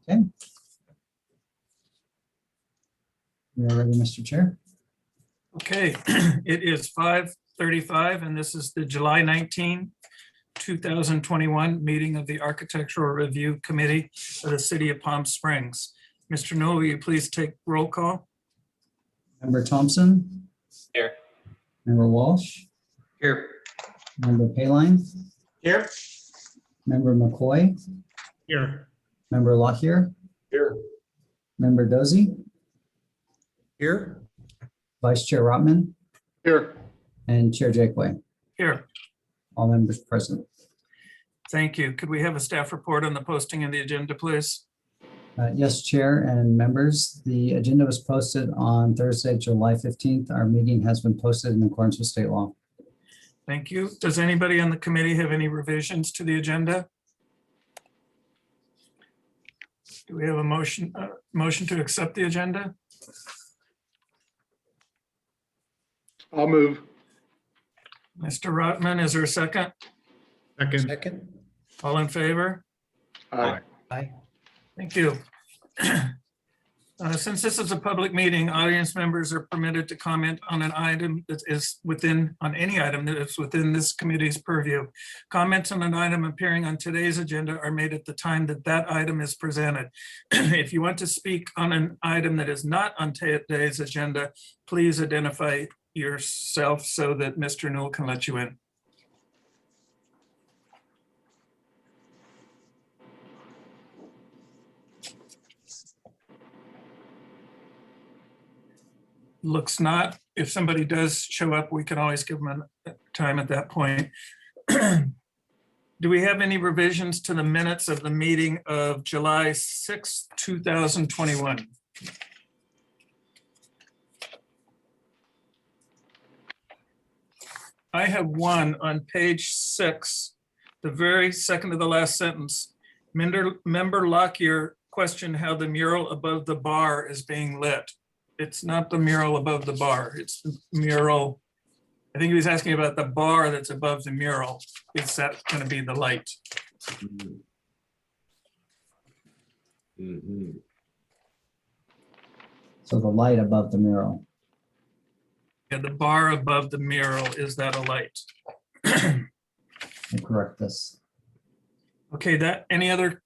Okay. We are ready, Mr. Chair. Okay, it is 5:35 and this is the July 19, 2021 meeting of the Architectural Review Committee of the City of Palm Springs. Mr. Newell, will you please take roll call? Member Thompson. Here. Member Walsh. Here. Member Payline. Here. Member McCoy. Here. Member Lockyer. Here. Member Dozy. Here. Vice Chair Rotman. Here. And Chair Jakeway. Here, All members present. thank you. Could we have a staff report on the posting of the agenda, please? Yes, Chair and members, the agenda was posted on Thursday, July 15th. Our meeting has been posted in accordance with state law. Thank you. Does anybody on the committee have any revisions to the agenda? Do we have a motion to accept the agenda? I'll move. Mr. Rotman, is there a second? Second. All in favor? Aye. Aye. Thank you. Since this is a public meeting, audience members are permitted to comment on an item that is within, on any item that is within this committee's purview. Comments on an item appearing on today's agenda are made at the time that that item is presented. If you want to speak on an item that is not on today's agenda, please identify yourself so that Mr. Newell can let you in. Looks not. If somebody does show up, we can always give them a time at that point. Do we have any revisions to the minutes of the meeting of July 6, 2021? I have one on page 6, the very second to the last sentence. Member Lockyer questioned how the mural above the bar is being lit. It's not the mural above the bar, it's the mural. I think he was asking about the bar that's above the mural. Is that going to be the light? So the light above the mural. Yeah, the bar above the mural, is that a light? I'll correct this. Okay, any other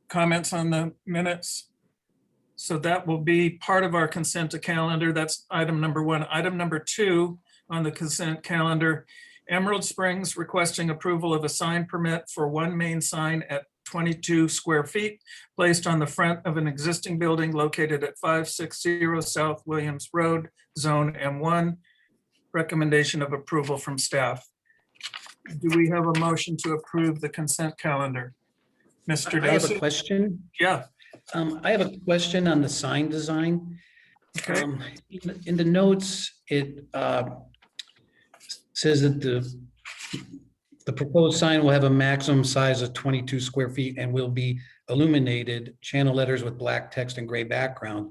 comments on the minutes? So that will be part of our consent calendar. That's item number 1. Item number 2 on the consent calendar, Emerald Springs requesting approval of a sign permit for one main sign at 22 square feet placed on the front of an existing building located at 560 South Williams Road, Zone M1. Recommendation of approval from staff. Do we have a motion to approve the consent calendar? Mr. I have a Dosey? question. Yeah, I have a question on the sign design. okay. In the notes, it says that the proposed sign will have a maximum size of 22 square feet and will be illuminated, channel letters with black text and gray background.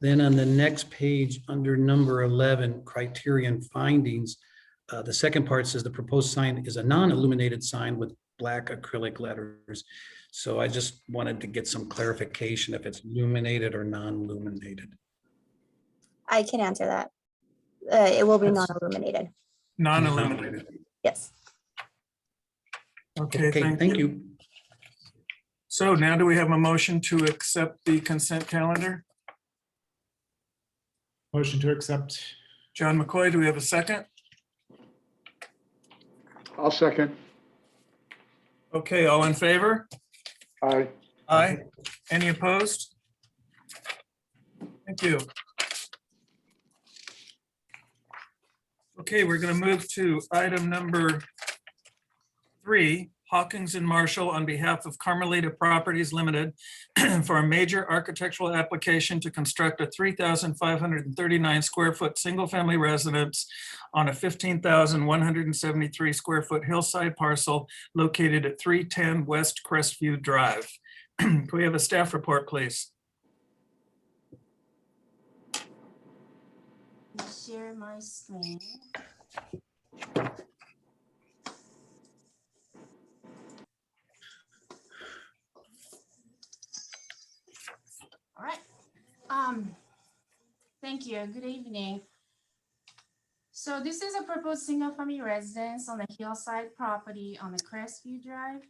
Then on the next page, under number 11, criterion findings, the second part says the proposed sign is a non-illuminated sign with black acrylic letters. So I just wanted to get some clarification if it's illuminated or non-illuminated. I can answer that. It will be Yes. non-illuminated. Non-illuminated. Yes. Okay, Okay, thank you. So now do we have a motion to accept the consent calendar? Motion to accept. John McCoy, do we have a second? I'll second. Okay, all in favor? Aye. Aye. Any opposed? Thank you. Okay, we're going to move to item number 3, Hawkins and Marshall on behalf of Carmelita Properties Limited for a major architectural application to construct a 3,539 square foot single-family residence on a 15,173 square foot hillside parcel located at 310 West Crestview Drive. Can we have a staff report, please? Share my screen. Thank you. Good evening. So this is a proposed single-family residence on a hillside property on the Crestview Drive.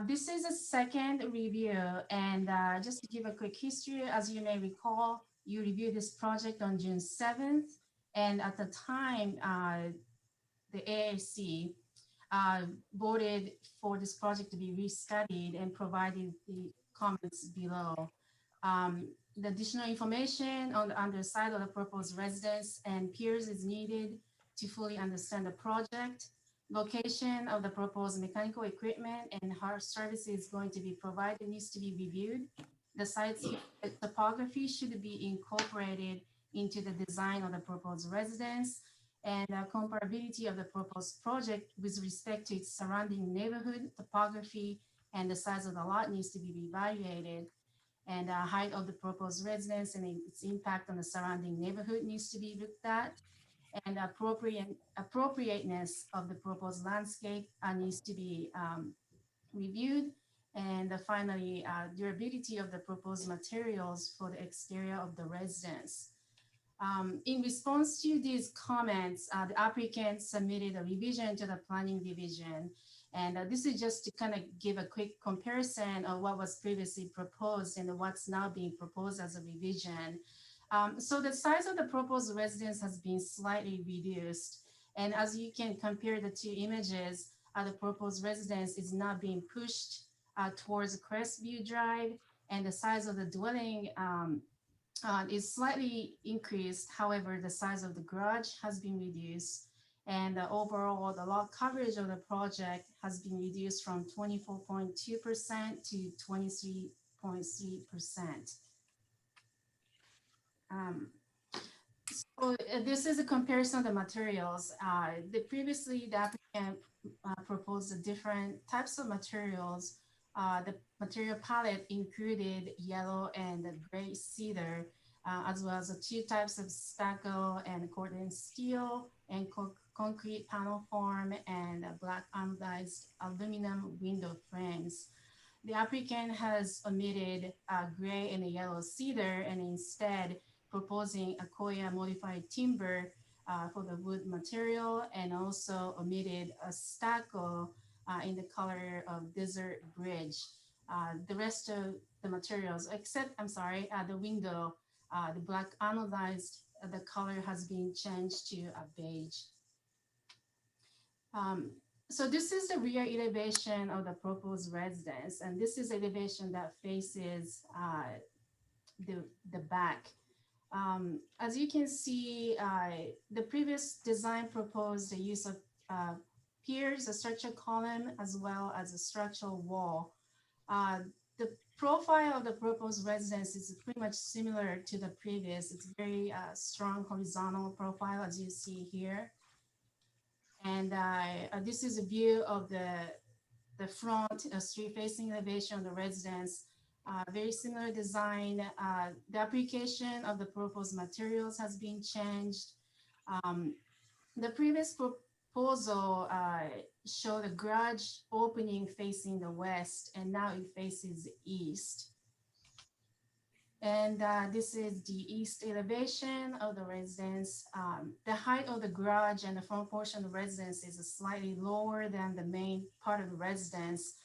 This is a second review, and just to give a quick history, as you may recall, you reviewed this project on June 7th, and at the time, the AAC voted for this project to be restudied and provided the comments below. The additional information on the underside of the proposed residence and piers is needed to fully understand the project. Location of the proposed mechanical equipment and hard services going to be provided needs to be reviewed. The site's topography should be incorporated into the design of the proposed residence, and comparability of the proposed project with respect to its surrounding neighborhood topography and the size of the lot needs to be evaluated. And height of the proposed residence and its impact on the surrounding neighborhood needs to be looked at. And appropriateness of the proposed landscape needs to be reviewed. And finally, durability of the proposed materials for the exterior of the residence. In response to these comments, the applicant submitted a revision to the planning division. And this is just to kind of give a quick comparison of what was previously proposed and what's now being proposed as a revision. So the size of the proposed residence has been slightly reduced. And as you can compare the two images, the proposed residence is now being pushed towards Crestview Drive, and the size of the dwelling is slightly increased. However, the size of the garage has been reduced, and overall the lot coverage of the project has been reduced from 24.2% to 23.3%. So this is a comparison of the materials. Previously, the applicant proposed different types of materials. The material palette included yellow and gray cedar, as well as the two types of stucco and cordon steel and concrete panel form and black anodized aluminum window frames. The applicant has omitted gray and yellow cedar and instead proposing Akoya modified timber for the wood material, and also omitted a stucco in the color of desert bridge. The rest of the materials, except, the window, the black anodized, the color has been changed to a beige. So this is the rear elevation of the proposed residence, and this is elevation that faces the back. As you can see, the previous design proposed the use of piers, a structural column, as well as a structural wall. The profile of the proposed residence is pretty much similar to the previous. It's very strong horizontal profile, as you see here. And this is a view of the front street facing elevation of the residence. Very similar design. The application of the proposed materials has been changed. The previous proposal showed a garage opening facing the west, and now it faces east. And this is the east elevation of the residence. The height of the garage and the front portion of the residence is slightly lower than the main part of the residence,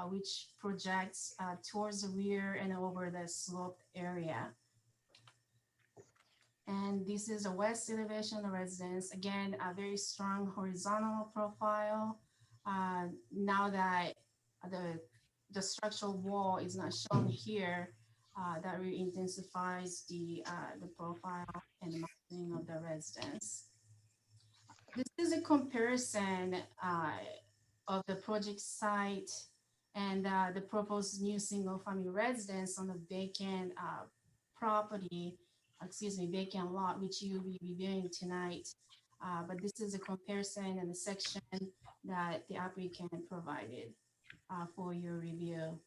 which projects towards the rear and over the sloped area. And this is the west elevation of the residence. Again, a very strong horizontal profile. Now that the structural wall is not shown here, that really intensifies the profile and the mounting of the residence. This is a comparison of the project site and the proposed new single-family residence on the vacant property, vacant lot, which you'll be reviewing tonight. But this is a comparison and a section that the applicant provided for your review.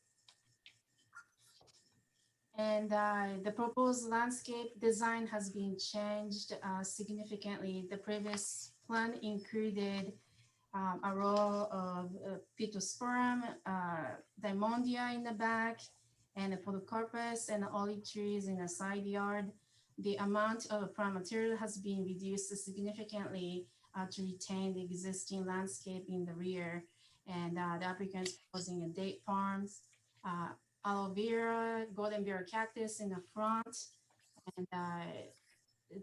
And the proposed landscape design has been changed significantly. The previous plan included a row of Pittosporum, Diamondia in the back, and the podocarpus and the olive trees in the side yard. The amount of plant material has been reduced significantly to retain the existing landscape in the rear. And the applicant is proposing a date palms, aloe vera, golden beer cactus in the front. And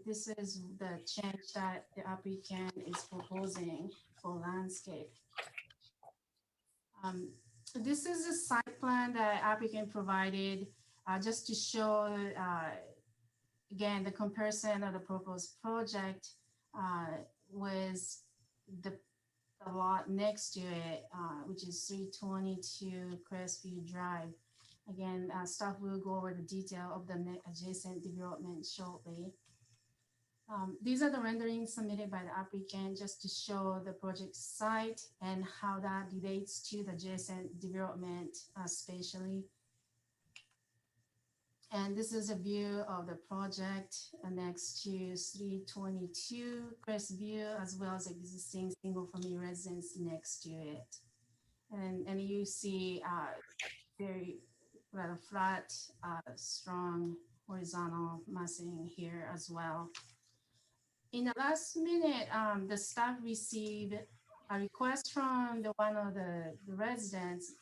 this is the change that the applicant is proposing for landscape. This is a site plan that applicant provided just to show, again, the comparison of the proposed project with the lot next to it, which is 322 Crestview Drive. Again, staff will go over the detail of the adjacent development shortly. These are the renderings submitted by the applicant just to show the project site and how that relates to the adjacent development spatially. And this is a view of the project next to 322 Crestview, as well as existing single-family residence next to it. And you see very rather flat, strong horizontal massing here as well. In the last minute, the staff received a request from one of the residents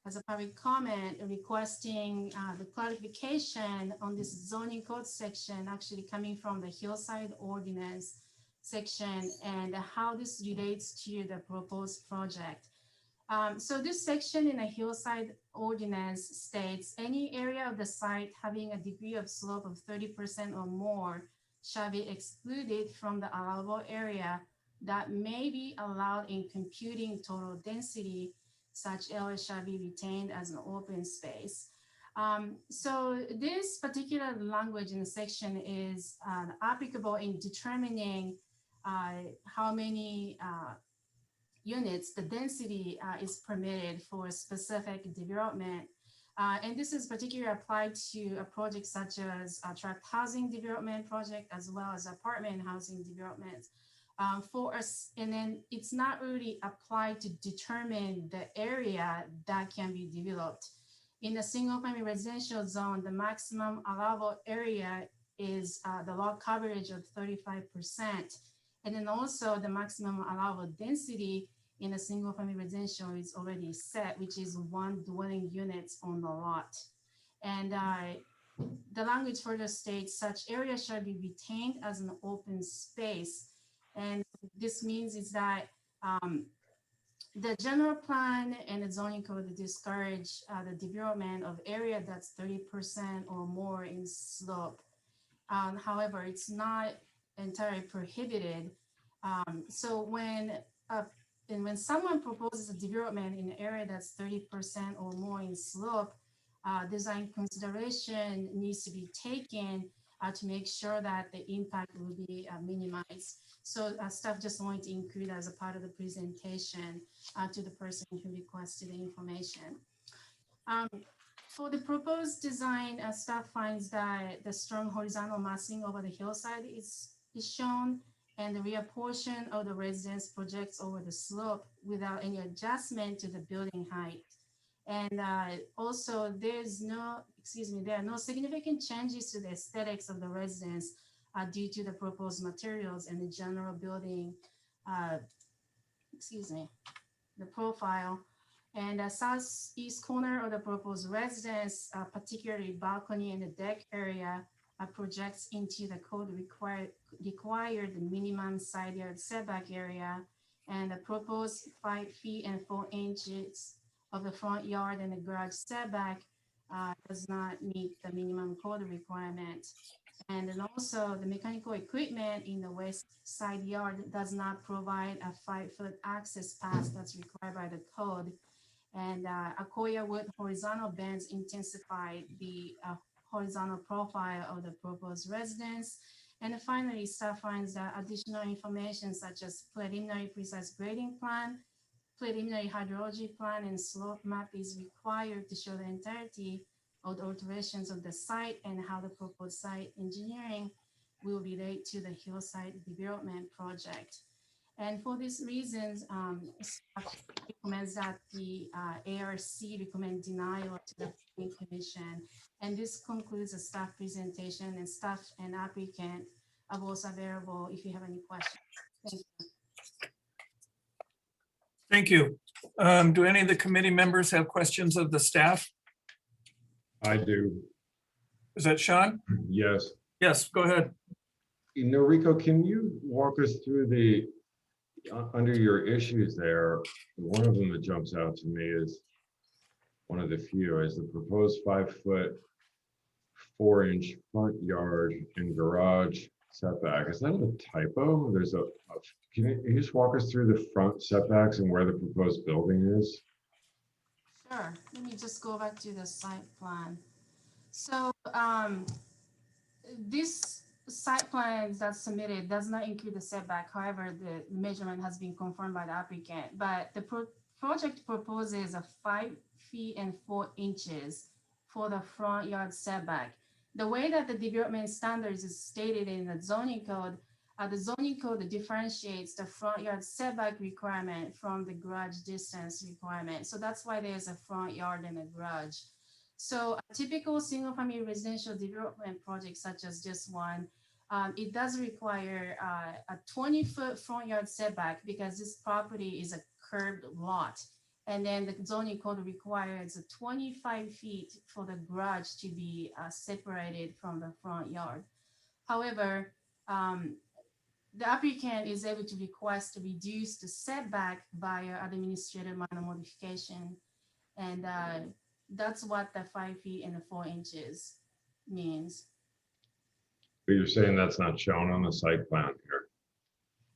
as a public comment requesting the clarification on this zoning code section actually coming from the hillside ordinance section and how this relates to the proposed project. So this section in the hillside ordinance states any area of the site having a degree of slope of 30% or more shall be excluded from the allowable area that may be allowed in computing total density. Such area shall be retained as an open space. So this particular language in the section is applicable in determining how many units, the density is permitted for a specific development. And this is particularly applied to a project such as a tract housing development project, as well as apartment housing developments. For us, and then it's not really applied to determine the area that can be developed. In the single family residential zone, the maximum allowable area is the lot coverage of 35%. And then also the maximum allowable density in a single family residential is already set, which is 1 dwelling units on the lot. And the language further states such area shall be retained as an open space. And this means is that the general plan and the zoning code discourage the development of area that's 30% or more in slope. However, it's not entirely prohibited. So when someone proposes a development in an area that's 30% or more in slope, design consideration needs to be taken to make sure that the impact will be minimized. So staff just wanted to include as a part of the presentation to the person who requested the information. For the proposed design, staff finds that the strong horizontal massing over the hillside is shown, and the rear portion of the residence projects over the slope without any adjustment to the building height. And also there are no significant changes to the aesthetics of the residence due to the proposed materials and the general building, the profile. And the southeast corner of the proposed residence, particularly balcony and the deck area, projects into the code required minimum side yard setback area, and the proposed 5 feet and 4 inches of the front yard and the garage setback does not meet the minimum code requirement. And then also the mechanical equipment in the west side yard does not provide a 5-foot access path that's required by the code. And Akoya wood horizontal bends intensify the horizontal profile of the proposed residence. And finally, staff finds that additional information such as preliminary precise grading plan, preliminary hydrology plan, and slope map is required to show the entirety of the alterations of the site and how the proposed site engineering will relate to the hillside development project. And for these reasons, staff recommends that the ARC recommend denial to the planning commission. And this concludes the staff presentation, and staff and applicant are both available if you have any questions. Thank you. Thank you. Do any of the committee members have questions of the staff? I do, Is that Sean? yes. Yes, go ahead. Noriko, can you walk us through the, under your issues there, one of them that jumps out to me is, one of the few, is the proposed 5-foot, 4-inch front yard and garage setback. Is that a typo? There's can you just walk us through the front setbacks and where the proposed building is? Sure, let me just go back to the site plan. So this site plan that's submitted does not include the setback. However, the measurement has been confirmed by the applicant, but the project proposes a 5 feet and 4 inches for the front yard setback. The way that the development standards is stated in the zoning code differentiates the front yard setback requirement from the garage distance requirement. So that's why there's a front yard and a garage. So a typical single family residential development project such as this one, it does require a 20-foot front yard setback because this property is a curved lot. And then the zoning code requires a 25 feet for the garage to be separated from the front yard. However, the applicant is able to request to reduce the setback via administrative minor modification. And that's what the 5 feet and the 4 inches means. But you're saying that's not shown on the site plan here.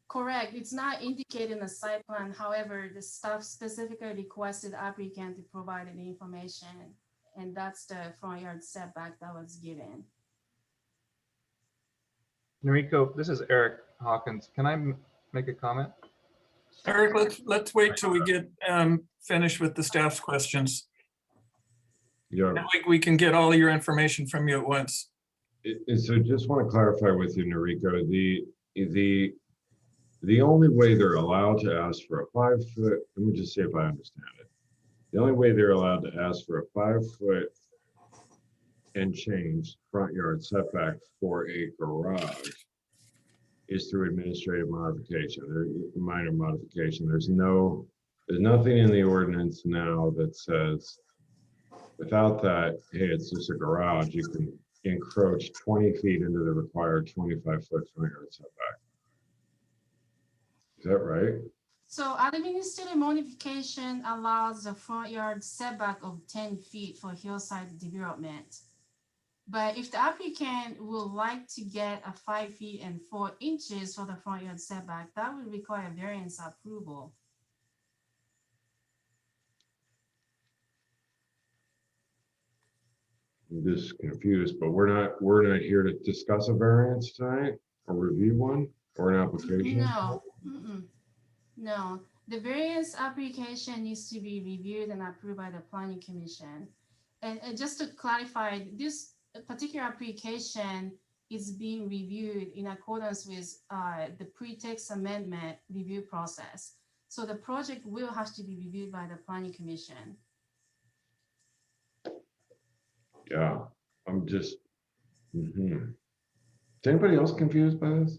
Correct. It's not indicated in the site plan. However, the staff specifically requested the applicant to provide the information, and that's the front yard setback that was given. Noriko, this is Eric Hawkins. Can I make a comment? Eric, let's wait till we get finished with the staff's questions. Yeah. That way we can get all your information from you at once. So just want to clarify with you, Noriko, the only way they're allowed to ask for a 5-foot, let me just see if I understand it. The only way they're allowed to ask for a 5-foot and change front yard setback for a garage is through administrative modification, or minor modification. There's nothing in the ordinance now that says without that, hey, it's just a garage, you can encroach 20 feet into the required 25-foot front yard setback. Is that right? So administrative modification allows a front yard setback of 10 feet for hillside development. But if the applicant would like to get a 5 feet and 4 inches for the front yard setback, that would require variance approval. I'm just confused, but we're not here to discuss a variance tonight or review one or an application? No, no. The variance application needs to be reviewed and approved by the planning commission. And just to clarify, this particular application is being reviewed in accordance with the pretext amendment review process. So the project will have to be reviewed by the planning commission. Yeah, I'm just, Is anybody else confused by this?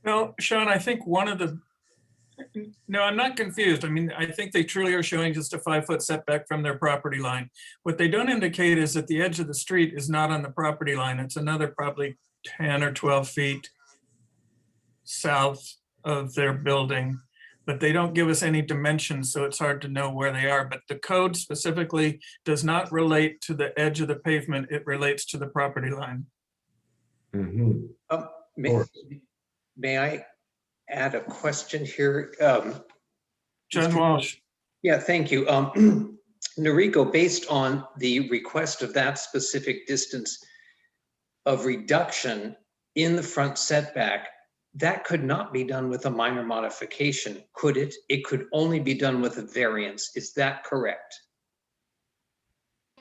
Well, Sean, I think no, I'm not confused. I mean, I think they truly are showing just a 5-foot setback from their property line. What they don't indicate is that the edge of the street is not on the property line. It's another probably 10 or 12 feet south of their building, but they don't give us any dimensions, so it's hard to know where they are. But the code specifically does not relate to the edge of the pavement. It relates to the property line. May I add a question here? John Walsh. Yeah, thank you. Noriko, based on the request of that specific distance of reduction in the front setback, that could not be done with a minor modification, could it? It could only be done with a variance. Is that correct?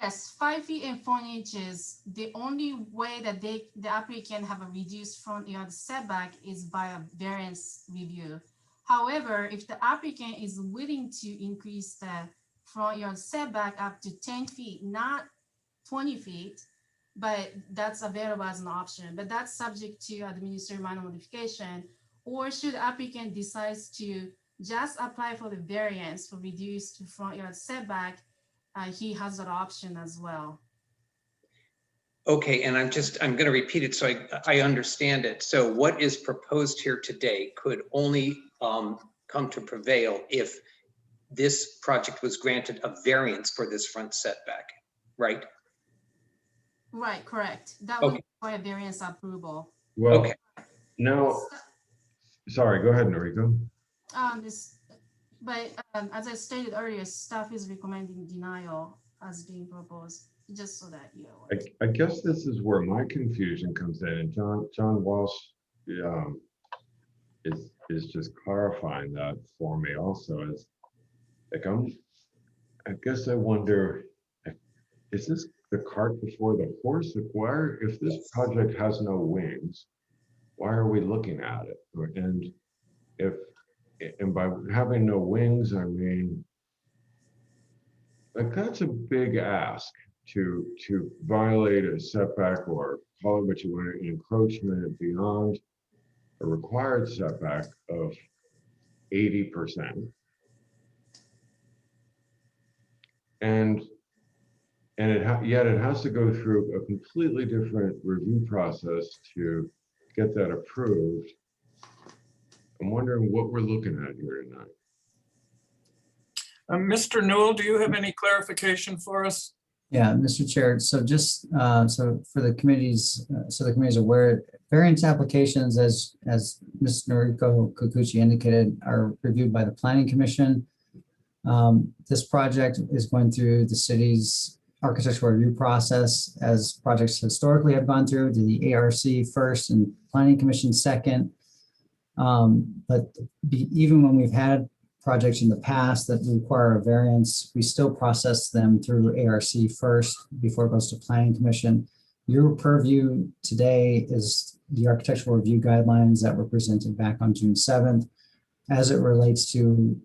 Yes, 5 feet and 4 inches. The only way that the applicant have a reduced front yard setback is by a variance review. However, if the applicant is willing to increase the front yard setback up to 10 feet, not 20 feet, but that's available as an option, but that's subject to administrative minor modification. Or should applicant decides to just apply for the variance for reduced front yard setback, he has that option as well. Okay, and I'm going to repeat it so I understand it. So what is proposed here today could only come to prevail if this project was granted a variance for this front setback, right? Right, correct. That would Okay. require variance approval. Well, Okay. now, sorry, go ahead, Noriko. As I stated earlier, staff is recommending denial as being proposed, just so that you're aware. I guess this is where my confusion comes in, and John Walsh is just clarifying that for me also. Is like I guess I wonder, is this the cart before the horse? Like, why, if this project has no wings, why are we looking at it? And by having no wings, I mean, like, that's a big ask to violate a setback, or call it what you want, an encroachment beyond a required setback of 80%. And yet it has to go through a completely different review process to get that approved. I'm wondering what we're looking at here tonight. Mr. Newell, do you have any clarification for us? Yeah, Mr. Chair, so just so for the committees, so the committee is aware, variance applications, as Ms. Noriko Kikuchi indicated, are reviewed by the Planning Commission. This project is going through the city's architectural review process, as projects historically have gone through, the ARC first and Planning Commission second. Even when we've had projects in the past that require a variance, we still process them through ARC first before it goes to Planning Commission. Your purview today is the architectural review guidelines that were presented back on June 7th as it relates to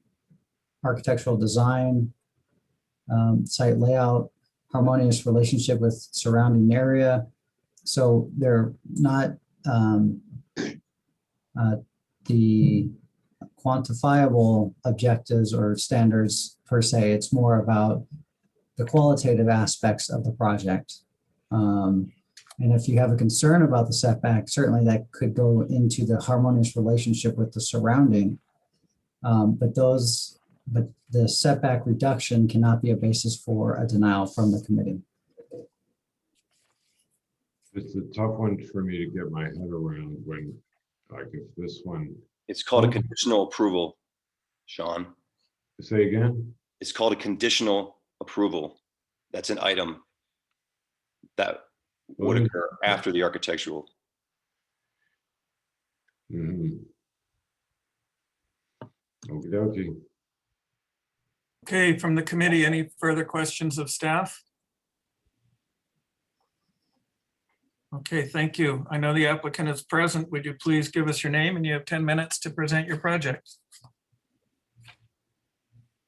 architectural design, site layout, harmonious relationship with surrounding area. So they're not the quantifiable objectives or standards per se. It's more about the qualitative aspects of the project. And if you have a concern about the setback, certainly that could go into the harmonious relationship with the surrounding. But the setback reduction cannot be a basis for a denial from the committee. It's a tough one for me to get my head around when, like, if this one. It's called a conditional approval, Sean. Say again? It's called a conditional approval. That's an item that would occur after the architectural. Mm-hmm. Okie dokie. Okay, from the committee, any further questions of staff? Okay, thank you. I know the applicant is present. Would you please give us your name, and you have 10 minutes to present your project.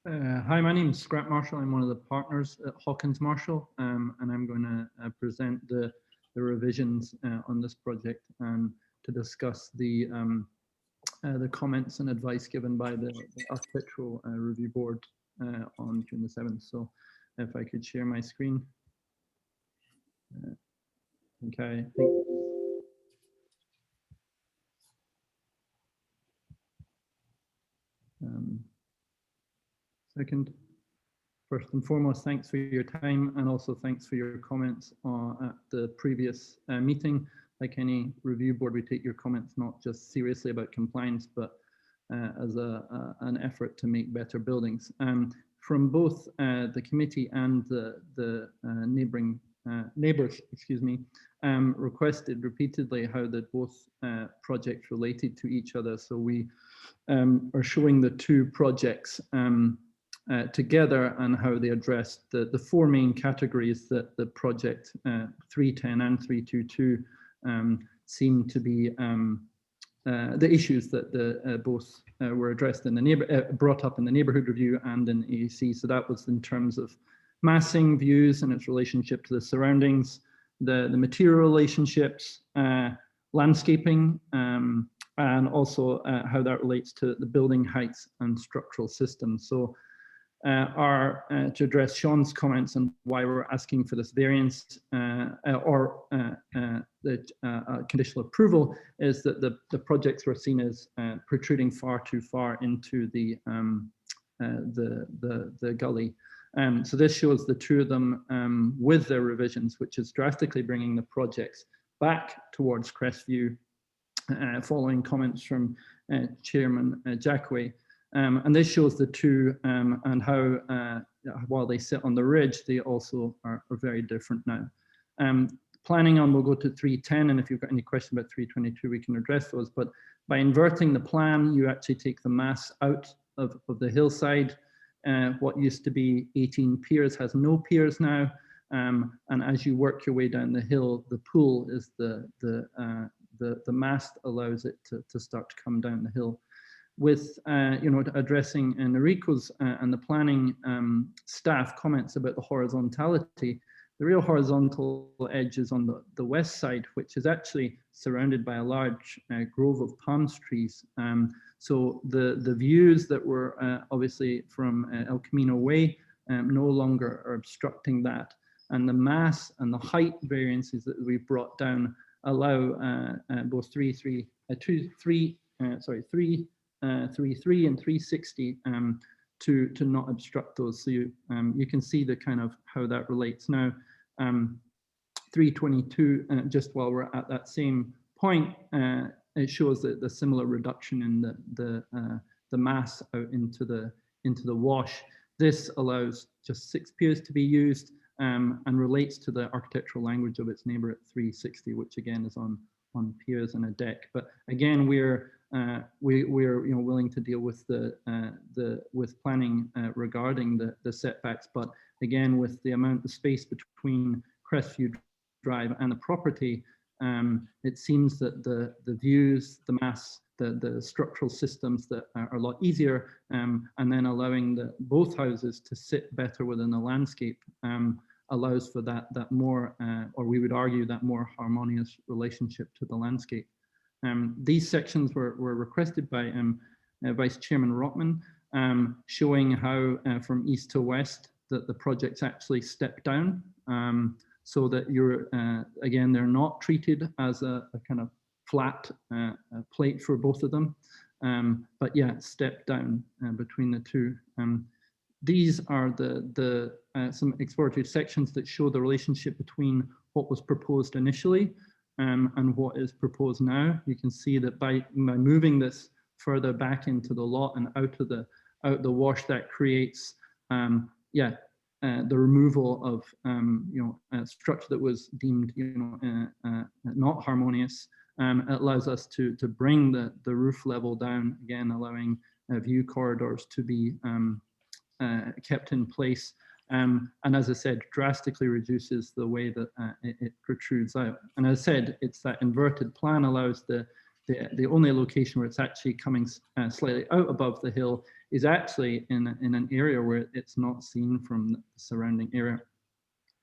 Hi, my name is Scrap Marshall. I'm one of the partners at Hawkins Marshall, and I'm going to present the revisions on this project and to discuss the comments and advice given by the Architectural Review Board on June the 7th. So if I could share my screen. Okay, I think. Second, first and foremost, thanks for your time, and also thanks for your comments at the previous meeting. Like any review board, we take your comments not just seriously about compliance, but as an effort to make better buildings. From both the committee and the neighbors, excuse me, requested repeatedly how that both projects related to each other. So we are showing the two projects together and how they addressed the four main categories that the project 310 and 322 seem to be the issues that both were addressed in the brought up in the neighborhood review and in AAC. So that was in terms of massing, views and its relationship to the surroundings, the material relationships, landscaping, and also how that relates to the building heights and structural systems. So to address Sean's comments on why we're asking for this variance or the conditional approval is that the projects were seen as protruding far too far into the gully. So this shows the two of them with their revisions, which is drastically bringing the projects back towards Crestview, following comments from Chairman Jackway. And this shows the two and how, while they sit on the ridge, they also are very different now. Planning on, we'll go to 310, and if you've got any question about 322, we can address those. But by inverting the plan, you actually take the mass out of the hillside. What used to be 18 piers has no piers now. And as you work your way down the hill, the pool is the mast allows it to start to come down the hill. With addressing Enrico's and the planning staff comments about the horizontality, the real horizontal edge is on the west side, which is actually surrounded by a large grove of palm trees. So the views that were obviously from El Camino Way no longer are obstructing that. And the mass and the height variances that we've brought down allow both 333 and 360 to not obstruct those. So you can see the kind of how that relates. Now 322, just while we're at that same point, it shows that the similar reduction in the mass out into the wash. This allows just 6 piers to be used and relates to the architectural language of its neighbor at 360, which again is on piers and a deck. But again, we're willing to deal with with planning regarding the setbacks. But again, with the amount of space between Crestview Drive and the property, it seems that the views, the mass, the structural systems that are a lot easier, and then allowing both houses to sit better within the landscape allows for that more, or we would argue that more harmonious relationship to the landscape. These sections were requested by Vice Chairman Rotman, showing how from east to west that the projects actually step down, so that again, they're not treated as a kind of flat plate for both of them, but yeah, step down between the two. These are some exploratory sections that show the relationship between what was proposed initially and what is proposed now. You can see that by moving this further back into the lot and out the wash, that creates the removal of a structure that was deemed not harmonious. It allows us to bring the roof level down, again allowing view corridors to be kept in place, and as I said, drastically reduces the way that it protrudes out. And as I said, it's that inverted plan allows the only location where it's actually coming slightly out above the hill is actually in an area where it's not seen from the surrounding area.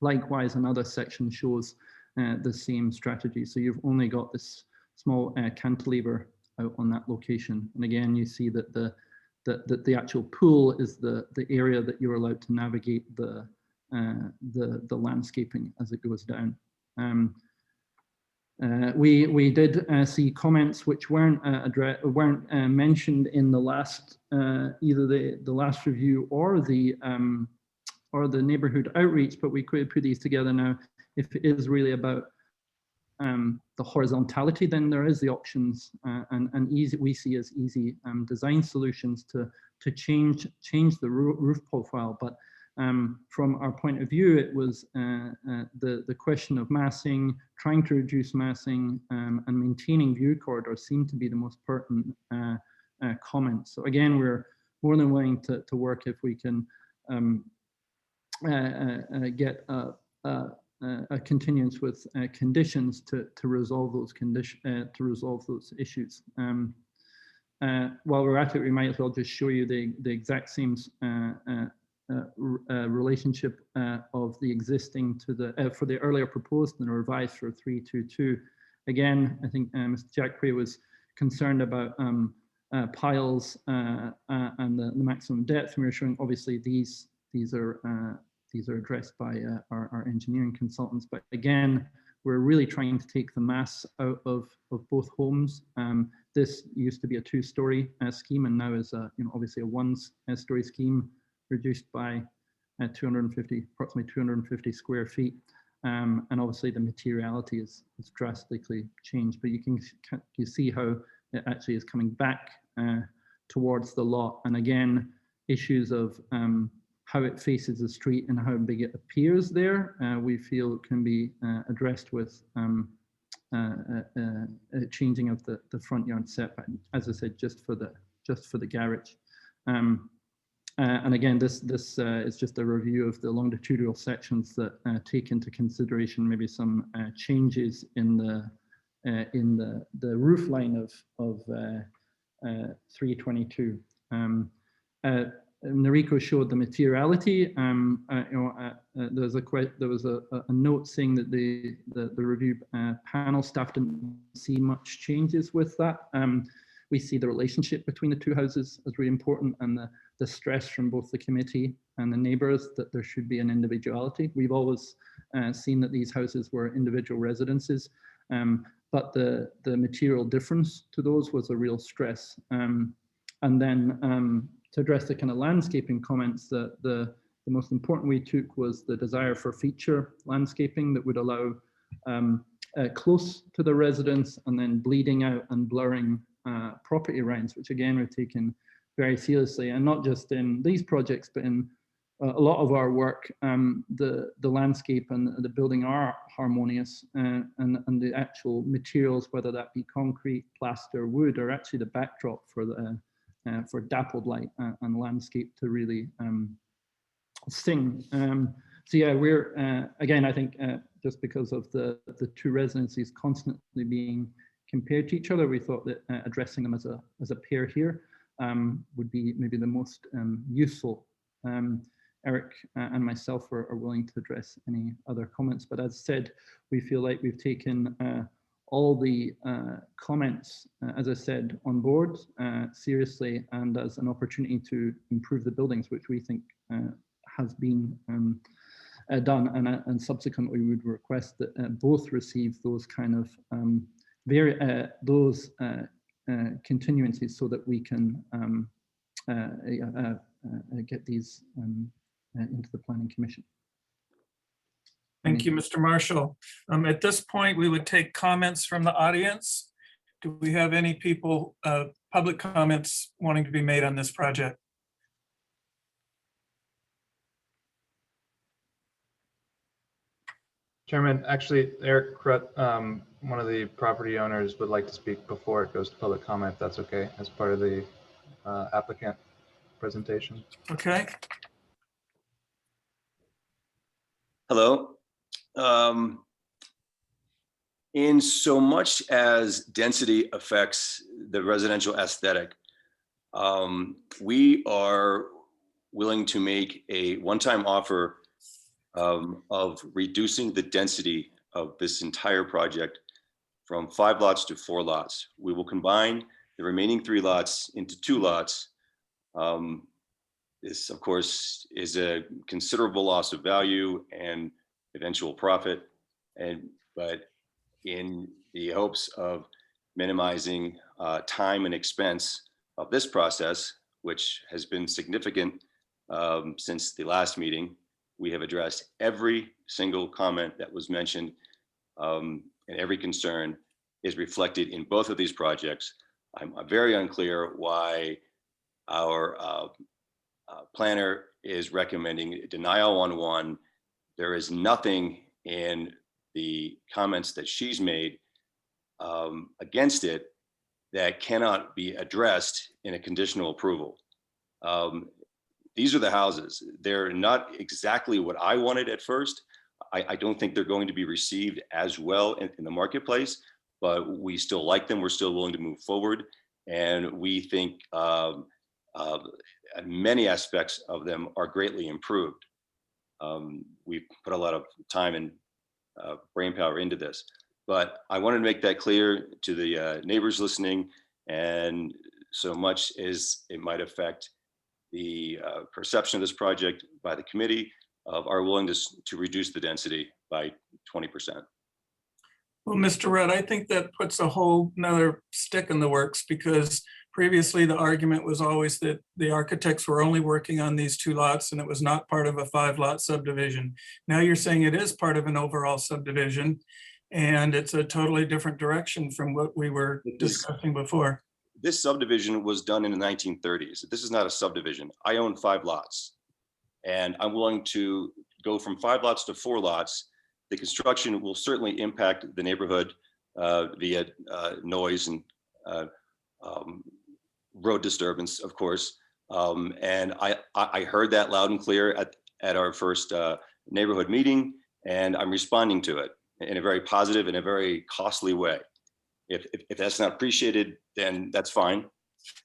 Likewise, another section shows the same strategy. So you've only got this small cantilever out on that location. And again, you see that the actual pool is the area that you're allowed to navigate the landscaping as it goes down. We did see comments which weren't mentioned in the last either the last review or the neighborhood outreach, but we could put these together now. If it is really about the horizontality, then there is the options and easy, we see as easy design solutions to change the roof profile. But from our point of view, it was the question of massing, trying to reduce massing, and maintaining view corridors seemed to be the most pertinent comments. So again, we're more than willing to work if we can get a continuance with conditions to resolve those issues. While we're at it, we might as well just show you the exact same relationship of the existing to the for the earlier proposed and revised for 322. Again, I think Mr. Jacque was concerned about piles and the maximum depth. We were showing obviously these are addressed by our engineering consultants, but again, we're really trying to take the mass out of both homes. This used to be a 2-story scheme, and now is obviously a 1-story scheme, reduced by approximately 250 square feet. And obviously the materiality is drastically changed, but you see how it actually is coming back towards the lot. And again, issues of how it faces the street and how big it appears there, we feel can be addressed with changing of the front yard setback, as I said, just for the garage. And again, this is just a review of the longitudinal sections that take into consideration maybe some changes in the roof line of 322. Noriko showed the materiality. There was a note saying that the review panel staff didn't see much changes with that. We see the relationship between the two houses as really important, and the stress from both the committee and the neighbours that there should be an individuality. We've always seen that these houses were individual residences, but the material difference to those was a real stress. And then to address the kind of landscaping comments, the most important we took was the desire for feature landscaping that would allow close to the residence and then bleeding out and blurring property lines, which again we're taking very seriously, and not just in these projects, but in a lot of our work. The landscape and the building are harmonious, and the actual materials, whether that be concrete, plaster, wood, are actually the backdrop for dappled light and landscape to really sing. So yeah, we're again, I think just because of the two residencies constantly being compared to each other, we thought that addressing them as a pair here would be maybe the most useful. Eric and myself are willing to address any other comments, but as said, we feel like we've taken all the comments, as I said, on board seriously, and as an opportunity to improve the buildings, which we think has been done, and subsequently we would request that both receive those kind of continuances so that we can get these into the Planning Commission. Thank you, Mr. Marshall. At this point, we would take comments from the audience. Do we have any people, public comments wanting to be made on this project? Chairman, actually, Eric Krut, one of the property owners, would like to speak before it goes to public comment, if that's okay, as part of the applicant presentation. Okay. Hello. In so much as density affects the residential aesthetic, we are willing to make a one-time offer of reducing the density of this entire project from 5 lots to 4 lots. We will combine the remaining 3 lots into 2 lots. This, of course, is a considerable loss of value and eventual profit, but in the hopes of minimizing time and expense of this process, which has been significant since the last meeting, we have addressed every single comment that was mentioned, and every concern is reflected in both of these projects. I'm very unclear why our planner is recommending denial on one. There is nothing in the comments that she's made against it that cannot be addressed in a conditional approval. These are the houses. They're not exactly what I wanted at first. I don't think they're going to be received as well in the marketplace, but we still like them. We're still willing to move forward. And we think many aspects of them are greatly improved. We've put a lot of time and brainpower into this, but I wanted to make that clear to the neighbors listening, and so much as it might affect the perception of this project by the committee of our willingness to reduce the density by 20%. Well, Mr. Rudd, I think that puts a whole nother stick in the works, because previously the argument was always that the architects were only working on these 2 lots and it was not part of a 5-lot subdivision. Now you're saying it is part of an overall subdivision, and it's a totally different direction from what we were discussing before. This subdivision was done in the 1930s. This is not a subdivision. I own 5 lots, and I'm willing to go from 5 lots to 4 lots. The construction will certainly impact the neighborhood via noise and road disturbance, of course. And I heard that loud and clear at our first neighborhood meeting, and I'm responding to it in a very positive and a very costly way. If that's not appreciated, then that's fine.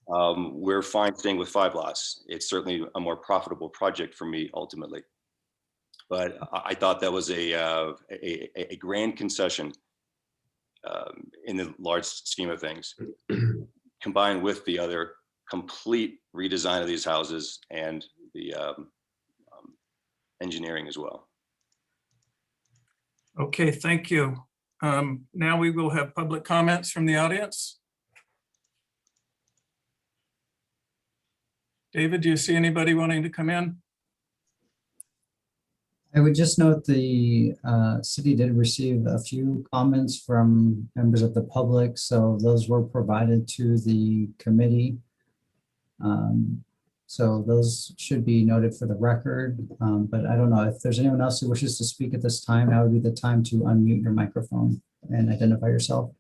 We're fine staying with 5 lots. It's certainly a more profitable project for me ultimately. But I thought that was a grand concession in the large scheme of things, combined with the other complete redesign of these houses and the engineering as well. Okay, thank you. Now we will have public comments from the audience. David, do you see anybody wanting to come in? I would just note the city did receive a few comments from members of the public, so those were provided to the committee. So those should be noted for the record, but I don't know if there's anyone else who wishes to speak at this time. Now would be the time to unmute your microphone and identify yourself.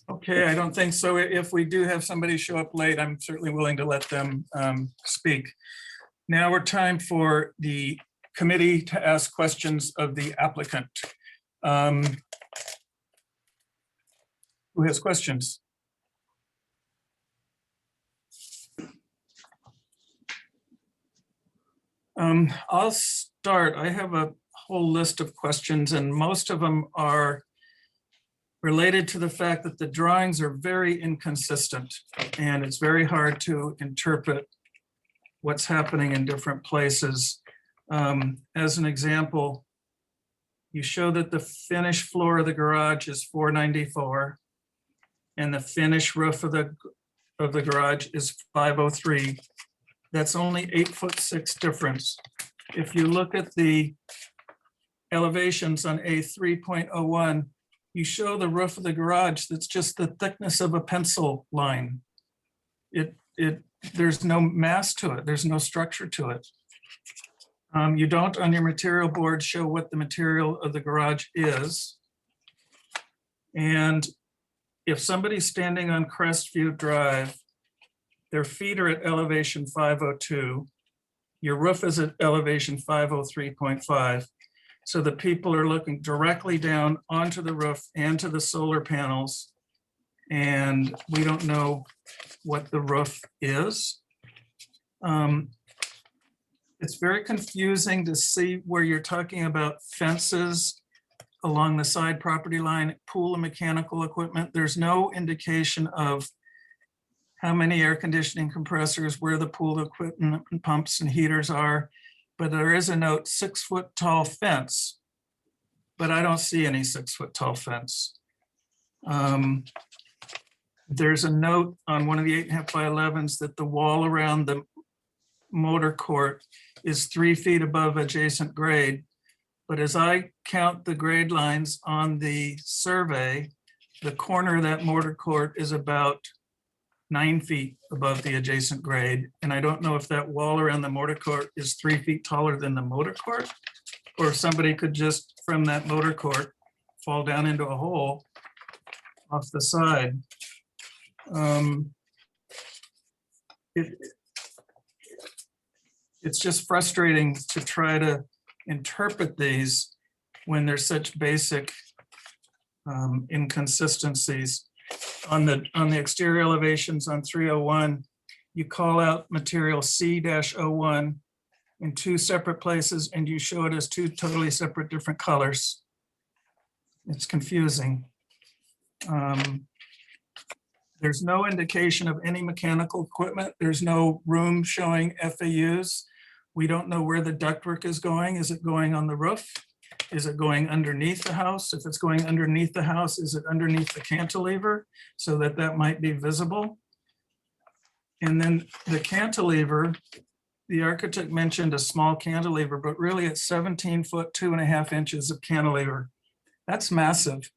Okay, I don't think so. If we do have somebody show up late, I'm certainly willing to let them speak. Now we're time for the committee to ask questions of the applicant. Who has questions? I'll start. I have a whole list of questions, and most of them are related to the fact that the drawings are very inconsistent, and it's very hard to interpret what's happening in different places. As an example, you show that the finished floor of the garage is 494, and the finished roof of the garage is 503. That's only 8'6" difference. If you look at the elevations on A3.01, you show the roof of the garage that's just the thickness of a pencil line. There's no mass to it. There's no structure to it. You don't on your material board show what the material of the garage is. And if somebody's standing on Crestview Drive, their feet are at elevation 502. Your roof is at elevation 503.5. So the people are looking directly down onto the roof and to the solar panels. And we don't know what the roof is. It's very confusing to see where you're talking about fences along the side property line, pool and mechanical equipment. There's no indication of how many air conditioning compressors, where the pool equipment and pumps and heaters are. But there is a note 6-foot tall fence, but I don't see any 6-foot tall fence. There's a note on one of the 8.5 by 11s that the wall around the motor court is 3 feet above adjacent grade. But as I count the grade lines on the survey, the corner of that motor court is about 9 feet above the adjacent grade. And I don't know if that wall around the motor court is 3 feet taller than the motor court, or if somebody could just, from that motor court, fall down into a hole off the side. It's just frustrating to try to interpret these when there's such basic inconsistencies. On the exterior elevations on 301, you call out material C-01 in 2 separate places, and you show it as 2 totally separate different colors. It's confusing. There's no indication of any mechanical equipment. There's no room showing FAUs. We don't know where the ductwork is going. Is it going on the roof? Is it going underneath the house? If it's going underneath the house, is it underneath the cantilever so that that might be visible? And then the cantilever, the architect mentioned a small cantilever, but really it's 17 foot, 2.5 inches of cantilever. That's massive.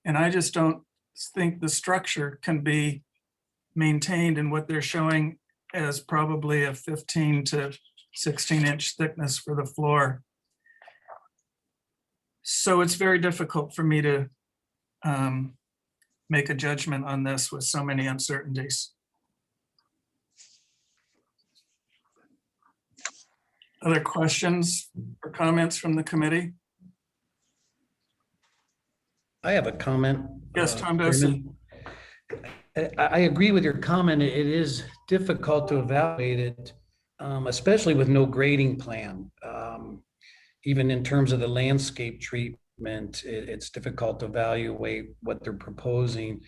And I just don't think the structure can be maintained in what they're showing as probably a 15 to 16 inch thickness for the floor. So it's very difficult for me to make a judgment on this with so many uncertainties. Other questions or comments from the committee? I have a comment. Yes, Tom Chairman. Dosey. I agree with your comment. It is difficult to evaluate it, especially with no grading plan. Even in terms of the landscape treatment, it's difficult to evaluate what they're proposing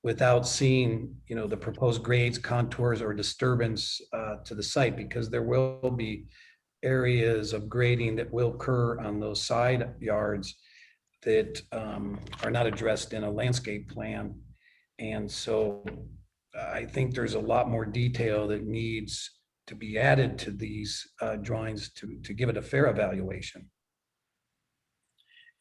without seeing, the proposed grades, contours, or disturbance to the site, because there will be areas of grading that will occur on those side yards that are not addressed in a landscape plan. And so I think there's a lot more detail that needs to be added to these drawings to give it a fair evaluation.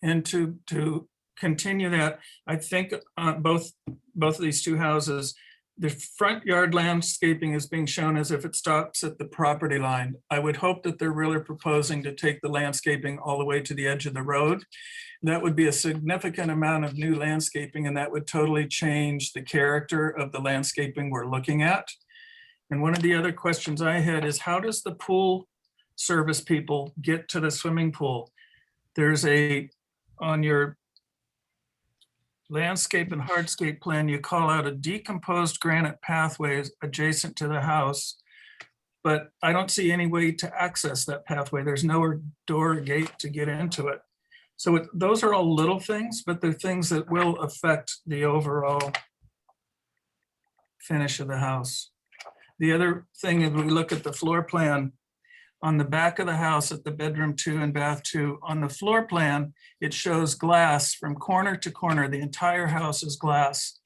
And to continue that, I think both of these 2 houses, the front yard landscaping is being shown as if it stops at the property line. I would hope that they're really proposing to take the landscaping all the way to the edge of the road. That would be a significant amount of new landscaping, and that would totally change the character of the landscaping we're looking at. And one of the other questions I had is, how does the pool service people get to the swimming pool? There's on your landscape and hardscape plan, you call out a decomposed granite pathways adjacent to the house, but I don't see any way to access that pathway. There's no door or gate to get into it. So those are all little things, but they're things that will affect the overall finish of the house. The other thing, if we look at the floor plan, on the back of the house at the bedroom 2 and bath 2, on the floor plan, it shows glass from corner to corner. The entire house is glass.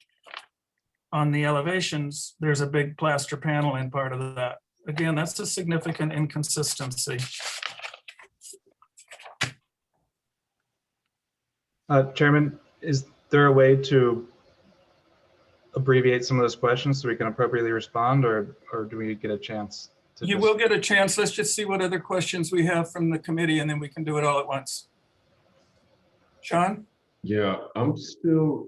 On the elevations, there's a big plaster panel in part of that. Again, that's a significant inconsistency. Chairman, is there a way to abbreviate some of those questions so we can appropriately respond, or do we get a chance to You will get a chance. Let's just see what other questions we have from the committee, and then we can do it all at once. Sean? Yeah, I'm still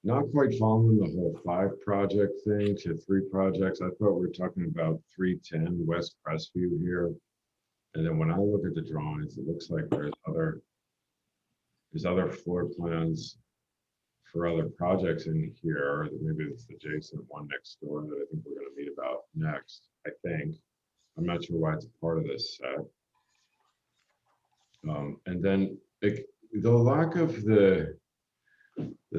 not quite following the whole 5 project thing to 3 projects. I thought we were talking about 310 West Crestview here. And then when I look at the drawings, it looks like there's other floor plans for other projects in here. Maybe it's the adjacent one next door that I think we're going to meet about next, I think. I'm not sure why it's a part of this set. And then the lack of the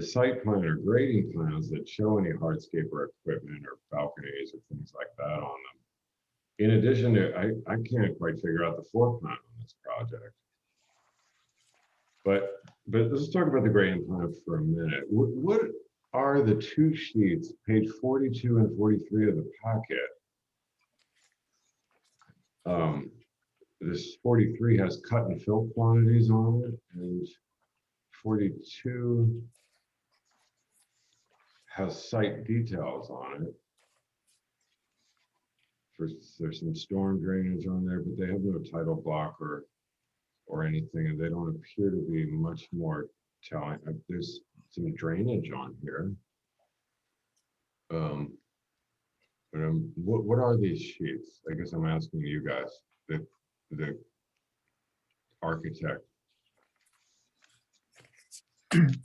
site plan or grading plans that show any hardscape or equipment or balconies or things like that on them. In addition to, I can't quite figure out the floor plan on this project. But let's talk about the grading plan for a minute. What are the 2 sheets, page 42 and 43 of the packet? This 43 has cut and fill quantities on it, and 42 has site details on it. There's some storm drainage on there, but they have no title block or anything, and they don't appear to be much more telling. There's some drainage on here. But what are these sheets? I guess I'm asking you guys, the architect.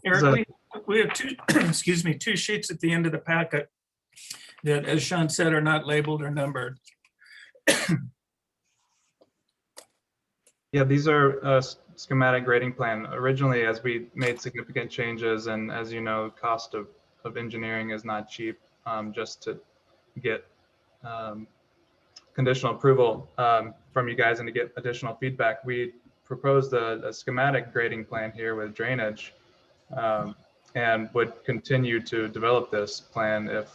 Eric, we have two, excuse me, two sheets at the end of the packet that, as Sean said, are not labeled or numbered. Yeah, these are a schematic grading plan. Originally, as we made significant changes, and as you know, cost of engineering is not cheap, just to get conditional approval from you guys and to get additional feedback. We proposed a schematic grading plan here with drainage, and would continue to develop this plan if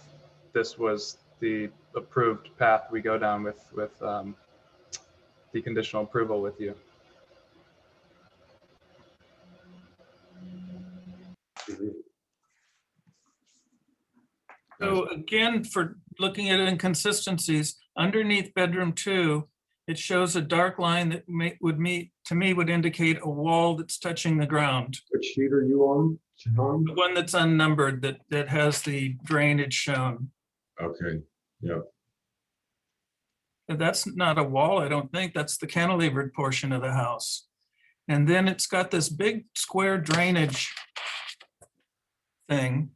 this was the approved path we go down with the conditional approval with you. So again, for looking at inconsistencies, underneath bedroom 2, it shows a dark line that would indicate a wall that's touching the ground. Which sheet are you on, Tom? The one that's unnumbered that has the drainage shown. Okay, yeah. That's not a wall, I don't think. That's the cantilevered portion of the house. And then it's got this big square drainage thing.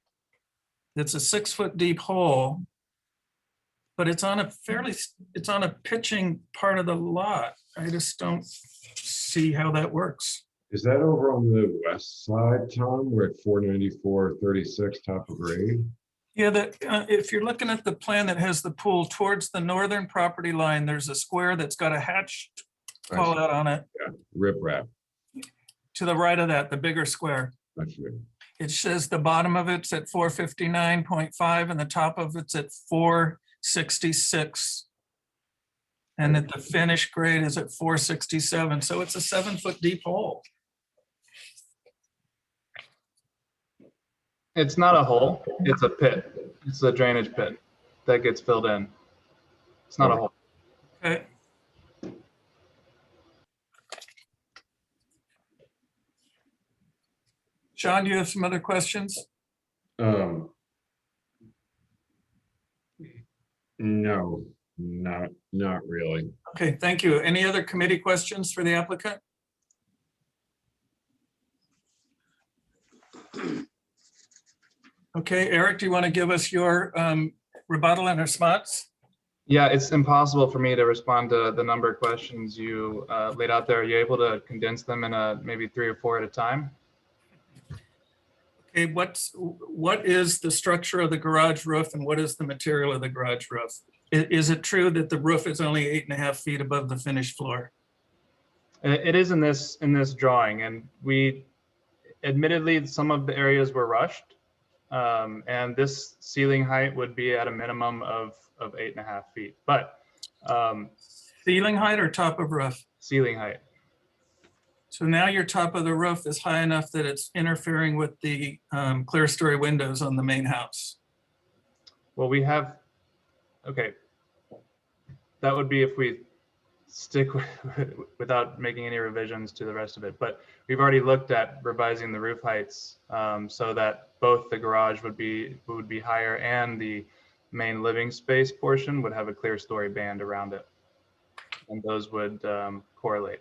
It's a 6-foot deep hole, but it's on a pitching part of the lot. I just don't see how that works. Is that over on the west side, Tom? We're at 494-36 top of grade? Yeah, if you're looking at the plan that has the pool towards the northern property line, there's a square that's got a hatch call out on it. Yeah, riprap. To the right of that, the bigger square. That's good. It says the bottom of it's at 459.5 and the top of it's at 466. And that the finished grade is at 467. So it's a 7-foot deep hole. It's not a hole, it's a pit. It's a drainage pit that gets filled in. It's not a hole. Okay. Sean, do you have some other questions? No, not really. Okay, thank you. Any other committee questions for the applicant? Okay, Eric, do you want to give us your rebuttal and response? Yeah, it's impossible for me to respond to the number of questions you laid out there. Are you able to condense them in maybe 3 or 4 at a time? Okay, what is the structure of the garage roof and what is the material of the garage roof? Is it true that the roof is only 8.5 feet above the finished floor? It is in this drawing, and we admittedly some of the areas were rushed, and this ceiling height would be at a minimum of 8.5 feet. But ceiling height or top of roof? Ceiling height. So now your top of the roof is high enough that it's interfering with the clear story windows on the main house. Well, we have, okay, that would be if we stick without making any revisions to the rest of it. But we've already looked at revising the roof heights so that both the garage would be higher and the main living space portion would have a clear story band around it, and those would correlate.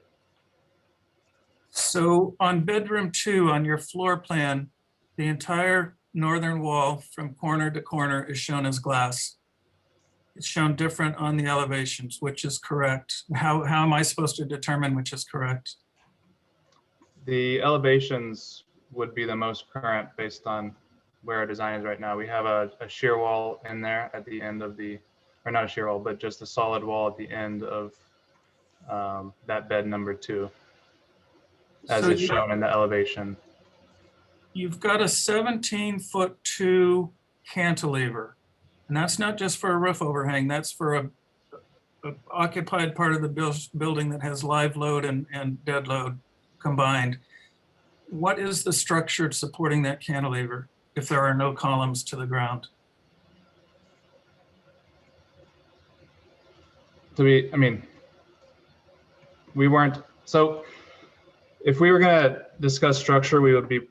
So on bedroom 2 on your floor plan, the entire northern wall from corner to corner is shown as glass. It's shown different on the elevations, which is correct. How am I supposed to determine which is correct? The elevations would be the most current based on where our design is right now. We have a shear wall in there at the end of the, or not a shear wall, but just a solid wall at the end of that bed number 2. As So is shown in the elevation. You've got a 17'2" cantilever, and that's not just for a roof overhang, that's for a occupied part of the building that has live load and dead load combined. What is the structure supporting that cantilever? if there are no columns to the ground. I mean, we weren't, so if we were gonna discuss structure, we would be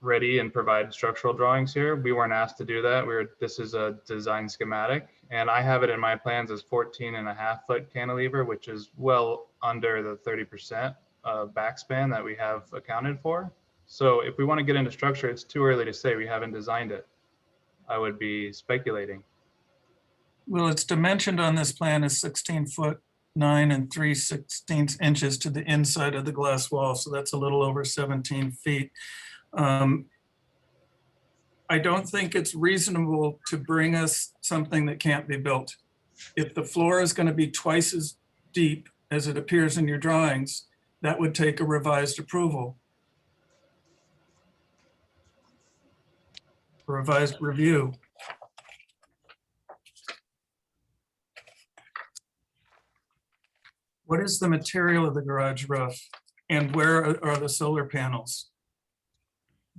ready and provide structural drawings here. We weren't asked to do that. This is a design schematic, and I have it in my plans as 14.5-foot cantilever, which is well under the 30% backspan that we have accounted for. So if we want to get into structure, it's too early to say. We haven't designed it. I would be speculating. Well, it's dimensioned on this plan as 16'9" and 3/16 inches to the inside of the glass wall. So that's a little over 17 feet. I don't think it's reasonable to bring us something that can't be built. If the floor is going to be twice as deep as it appears in your drawings, that would take a revised approval. A revised review. What is the material of the garage roof, and where are the solar panels?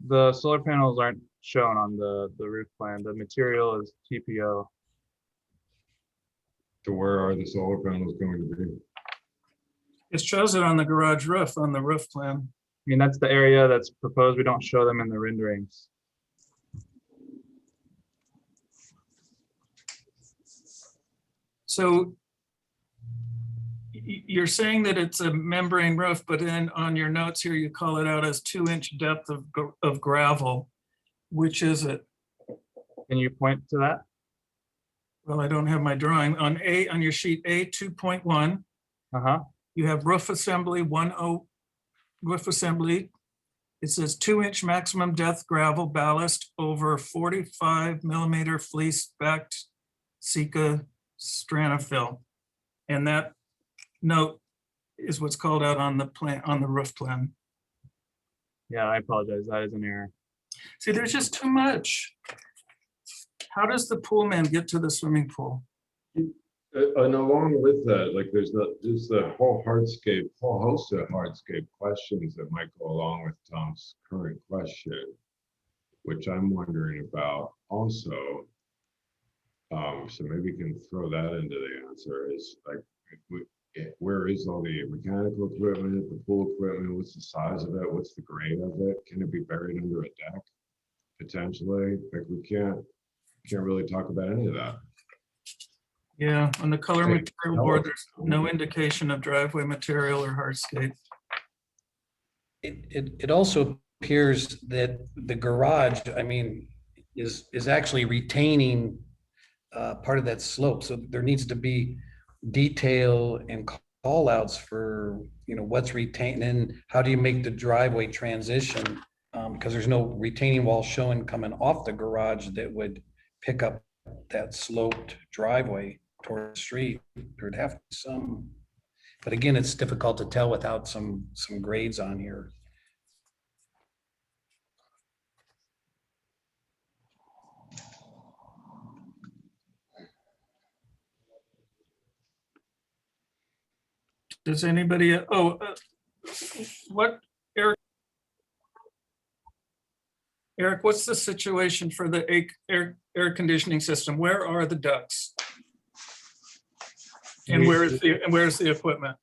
The solar panels aren't shown on the roof plan. The material is TPO. So where are the solar panels going to be? It shows it on the garage roof on the roof plan. I mean, that's the area that's proposed. We don't show them in the renderings. So you're saying that it's a membrane roof, but then on your notes here, you call it out as 2-inch depth of gravel. Which is it? Can you point to that? Well, I don't have my drawing. On your sheet A 2.1, you have roof assembly 10 roof assembly. It says 2-inch maximum depth gravel ballast over 45 millimeter fleece backed Sika stranofill. And that note is what's called out on the plan, on the roof plan. Yeah, I apologize. That is an error. See, there's just too much. How does the pool man get to the swimming pool? And along with that, like there's the whole host of hardscape questions that might go along with Tom's current question, which I'm wondering about also. So maybe you can throw that into the answer is like, where is all the mechanical equipment, the pool equipment? What's the size of it? What's the grade of it? Can it be buried under a deck? Potentially, like we can't really talk about any of that. Yeah, on the color Hey, material board, there's no indication of driveway material or hardscape. It also appears that the garage, I mean, is actually retaining part of that slope. So there needs to be detail and call outs for, you know, what's retained and how do you make the driveway transition? Because there's no retaining wall showing coming off the garage that would pick up that sloped driveway toward the street. There'd have to be some, but again, it's difficult to tell without some grades on here. Does anybody, what, Eric, what's the situation for the air conditioning system? Where are the ducts? And where's the equipment?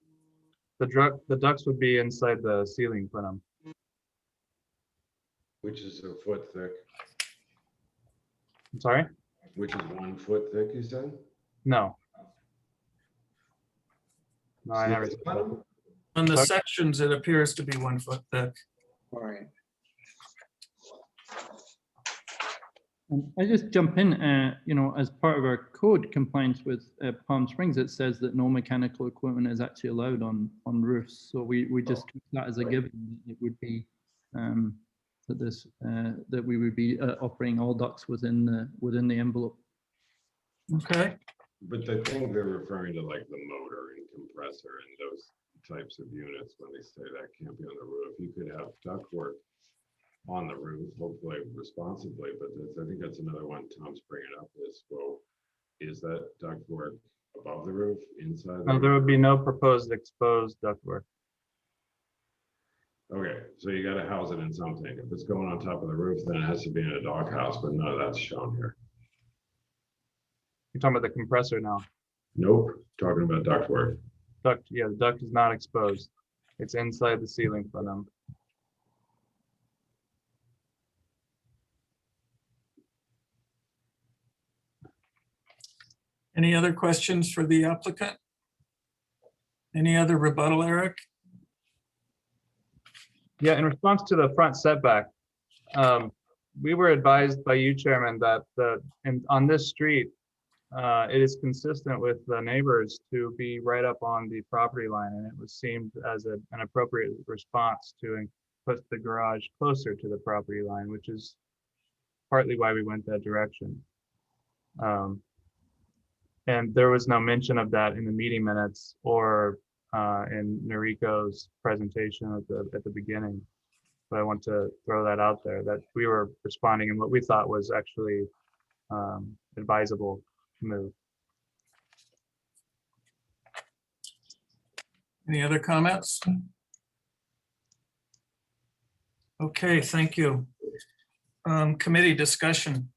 The ducts would be inside the ceiling plenum. Which is a foot thick. I'm sorry? Which is 1 foot thick, you said? No. No, I never. Ceiling plenum? On the Duct- sections, it appears to be 1 foot thick. All right. I just jump in, you know, as part of our code compliance with Palm Springs, it says that no mechanical equipment is actually allowed on roofs. So we just treat that as a given. It would be that we would be operating all ducts within the envelope. Okay. But I think they're referring to like the motor and compressor and those types of units when they say that can't be on the roof. You could have ductwork on the roof, hopefully responsibly, but I think that's another one Tom's bringing up is, well, is that ductwork above the roof, inside? No, there would be no proposed exposed ductwork. Okay, So you gotta house it in something. If it's going on top of the roof, then it has to be in a doghouse, but none of that's shown here. You're talking about the compressor now. Nope, talking about ductwork. Duct, yeah, the duct is not exposed. It's inside the ceiling for them. Any other questions for the applicant? Any other rebuttal, Eric? Yeah, in response to the front setback, we were advised by you, Chairman, that on this street, it is consistent with the neighbors to be right up on the property line, and it was seemed as an appropriate response to put the garage closer to the property line, which is partly why we went that direction. And there was no mention of that in the meeting minutes or in Noriko's presentation at the beginning. But I want to throw that out there, that we were responding in what we thought was actually advisable move. Any other comments? Okay, thank you. Committee discussion.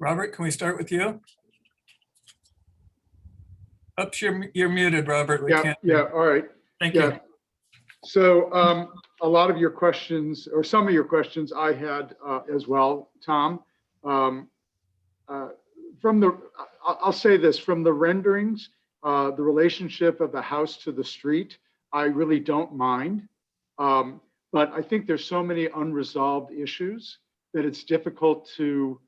Robert, can we start with you? Oops, you're muted, Robert. We Yeah, can't. yeah, all right. Thank Yeah. you. So a lot of your questions, or some of your questions I had as well, Tom. I'll say this, from the renderings, the relationship of the house to the street, I really don't mind. But I think there's so many unresolved issues that it's difficult to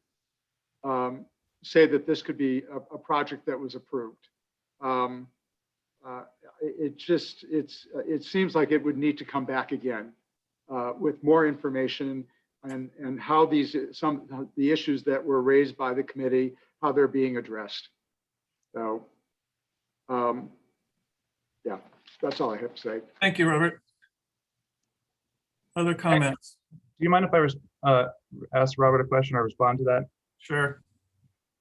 say that this could be a project that was approved. It seems like it would need to come back again with more information and how the issues that were raised by the committee, how they're being addressed. So, yeah, that's all I have to say. Thank you, Robert. Other comments? Do you mind if I ask Robert a question or respond to that? Sure.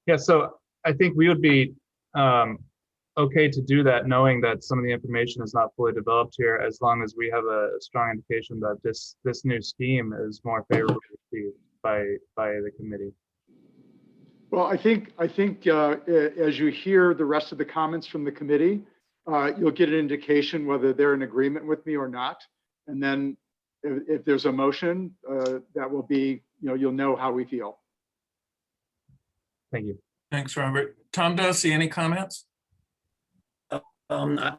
Yeah, so I think we would be okay to do that, knowing that some of the information is not fully developed here, as long as we have a strong indication that this new scheme is more favorably received by the committee. Well, I think as you hear the rest of the comments from the committee, you'll get an indication whether they're in agreement with me or not. And then if there's a motion, that will be, you'll know how we feel. Thank you. Thanks, Robert. Tom Dosey, any comments? I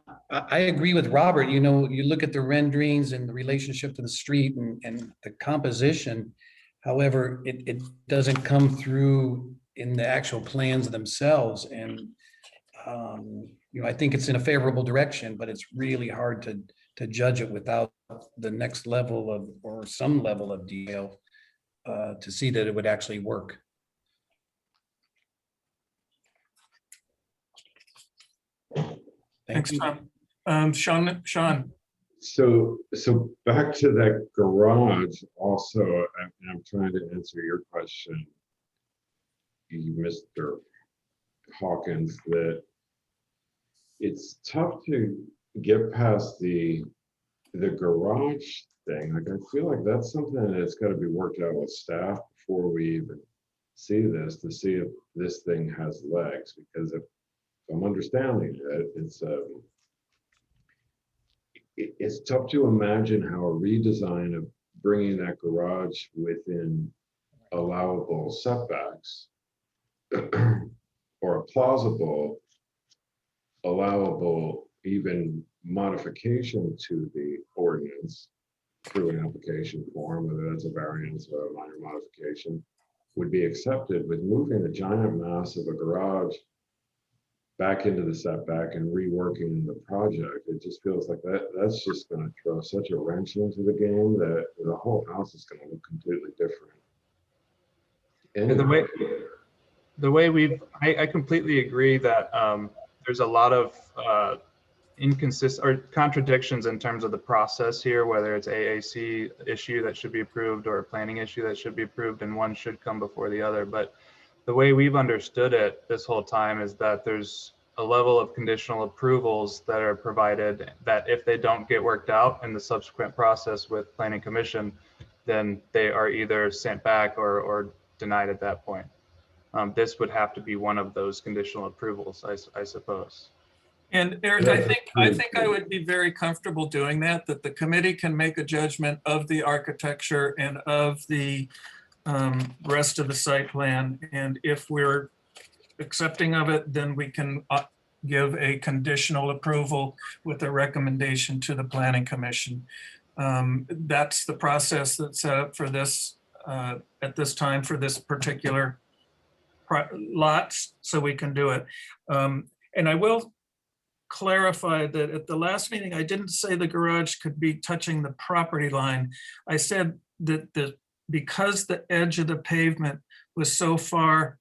agree with Robert. You look at the renderings and the relationship to the street and the composition. However, it doesn't come through in the actual plans themselves. And, I think it's in a favorable direction, but it's really hard to judge it without the next level of, or some level of detail to see that it would actually work. Thanks, Tom. Sean. So back to that garage also, I'm trying to answer your question, Mr. Hawkins, that it's tough to get past the garage thing. Like, I feel like that's something that's got to be worked out with staff before we even see this, to see if this thing has legs, because if I'm understanding it, it's tough to imagine how a redesign of bringing that garage within allowable setbacks or a plausible, allowable, even modification to the ordinance through an application form, whether that's a variance or a minor modification, would be accepted. With moving a giant mass of a garage back into the setback and reworking the project, it just feels like that's just going to throw such a wrench into the game that the whole house is going to look completely different. Anyway. The way I completely agree that there's a lot of contradictions in terms of the process here, whether it's AAC issue that should be approved or a planning issue that should be approved, and one should come before the other. But the way we've understood it this whole time is that there's a level of conditional approvals that are provided that if they don't get worked out in the subsequent process with Planning Commission, then they are either sent back or denied at that point. This would have to be one of those conditional approvals, I suppose. And Eric, I think I would be very comfortable doing that, that the committee can make a judgment of the architecture and of the rest of the site plan. And if we're accepting of it, then we can give a conditional approval with a recommendation to the Planning Commission. That's the process that's set up for this at this time for this particular lots, so we can do it. And I will clarify that at the last meeting, I didn't say the garage could be touching the property line. I said that because the edge of the pavement was so far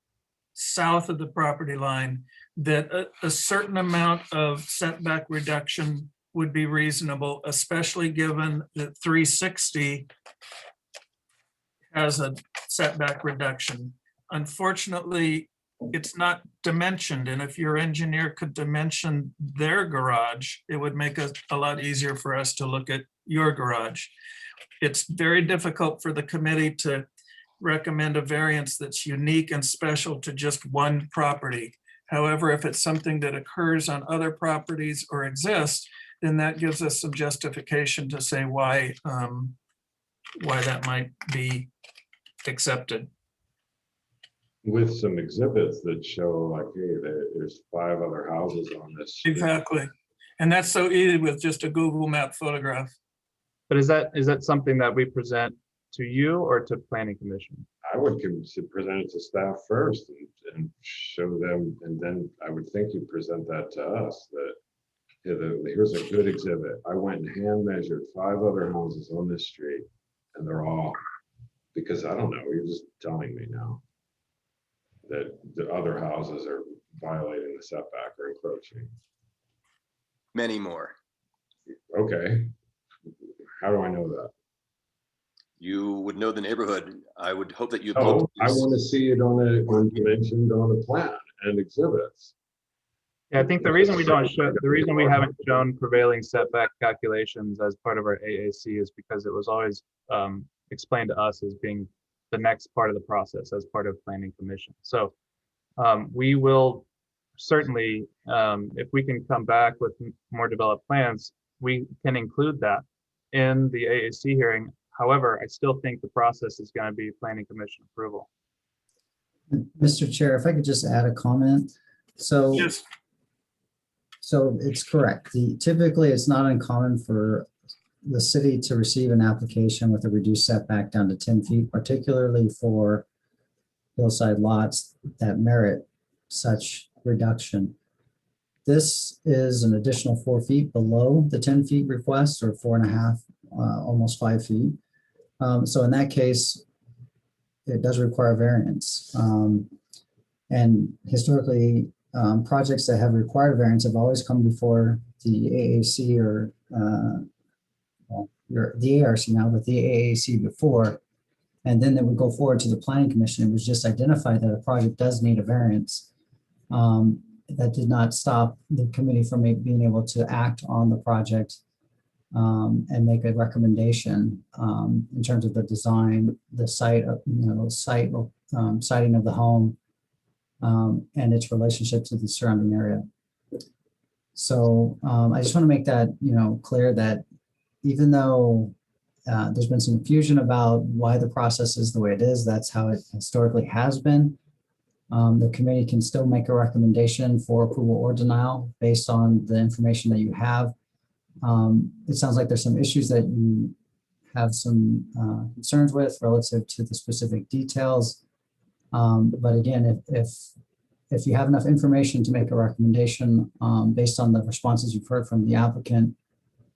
south of the property line, that a certain amount of setback reduction would be reasonable, especially given that 360 has a setback reduction. Unfortunately, it's not dimensioned, and if your engineer could dimension their garage, it would make it a lot easier for us to look at your garage. It's very difficult for the committee to recommend a variance that's unique and special to just one property. However, if it's something that occurs on other properties or exists, then that gives us some justification to say why that might be accepted. With some exhibits that show like, hey, there's 5 other houses on this street. Exactly. And that's so easy with just a Google map photograph. But is that something that we present to you or to Planning Commission? I would present it to staff first and show them, and then I would think you present that to us, that here's a good exhibit. I went and hand measured 5 other houses on this street, and they're all, because I don't know, you're just telling me now that the other houses are violating the setback or encroaching. Many more. Okay, how do I know that? You would know the neighborhood. I would hope that you. Oh, I want to see it mentioned on a plan and exhibits. Yeah, I think the reason we haven't shown prevailing setback calculations as part of our AAC is because it was always explained to us as being the next part of the process as part of Planning Commission. So we will certainly, if we can come back with more developed plans, we can include that in the AAC hearing. However, I still think the process is going to be Planning Commission approval. Mr. Chair, if I could just add a comment. So, Yes. So it's correct. Typically, it's not uncommon for the city to receive an application with a reduced setback down to 10 feet, particularly for hillside lots that merit such reduction. This is an additional 4 feet below the 10 feet request, or 4.5, almost 5 feet. So in that case, it does require variance. And historically, projects that have required variance have always come before the AAC or the ARC now, but the AAC before, and then they would go forward to the Planning Commission. It was just identified that a project does need a variance. That did not stop the committee from being able to act on the project and make a recommendation in terms of the design, the site, siting of the home, and its relationship to the surrounding area. So I just want to make that clear that even though there's been some confusion about why the process is the way it is, that's how it historically has been. The committee can still make a recommendation for approval or denial based on the information that you have. It sounds like there's some issues that you have some concerns with relative to the specific details. But again, if you have enough information to make a recommendation based on the responses you've heard from the applicant,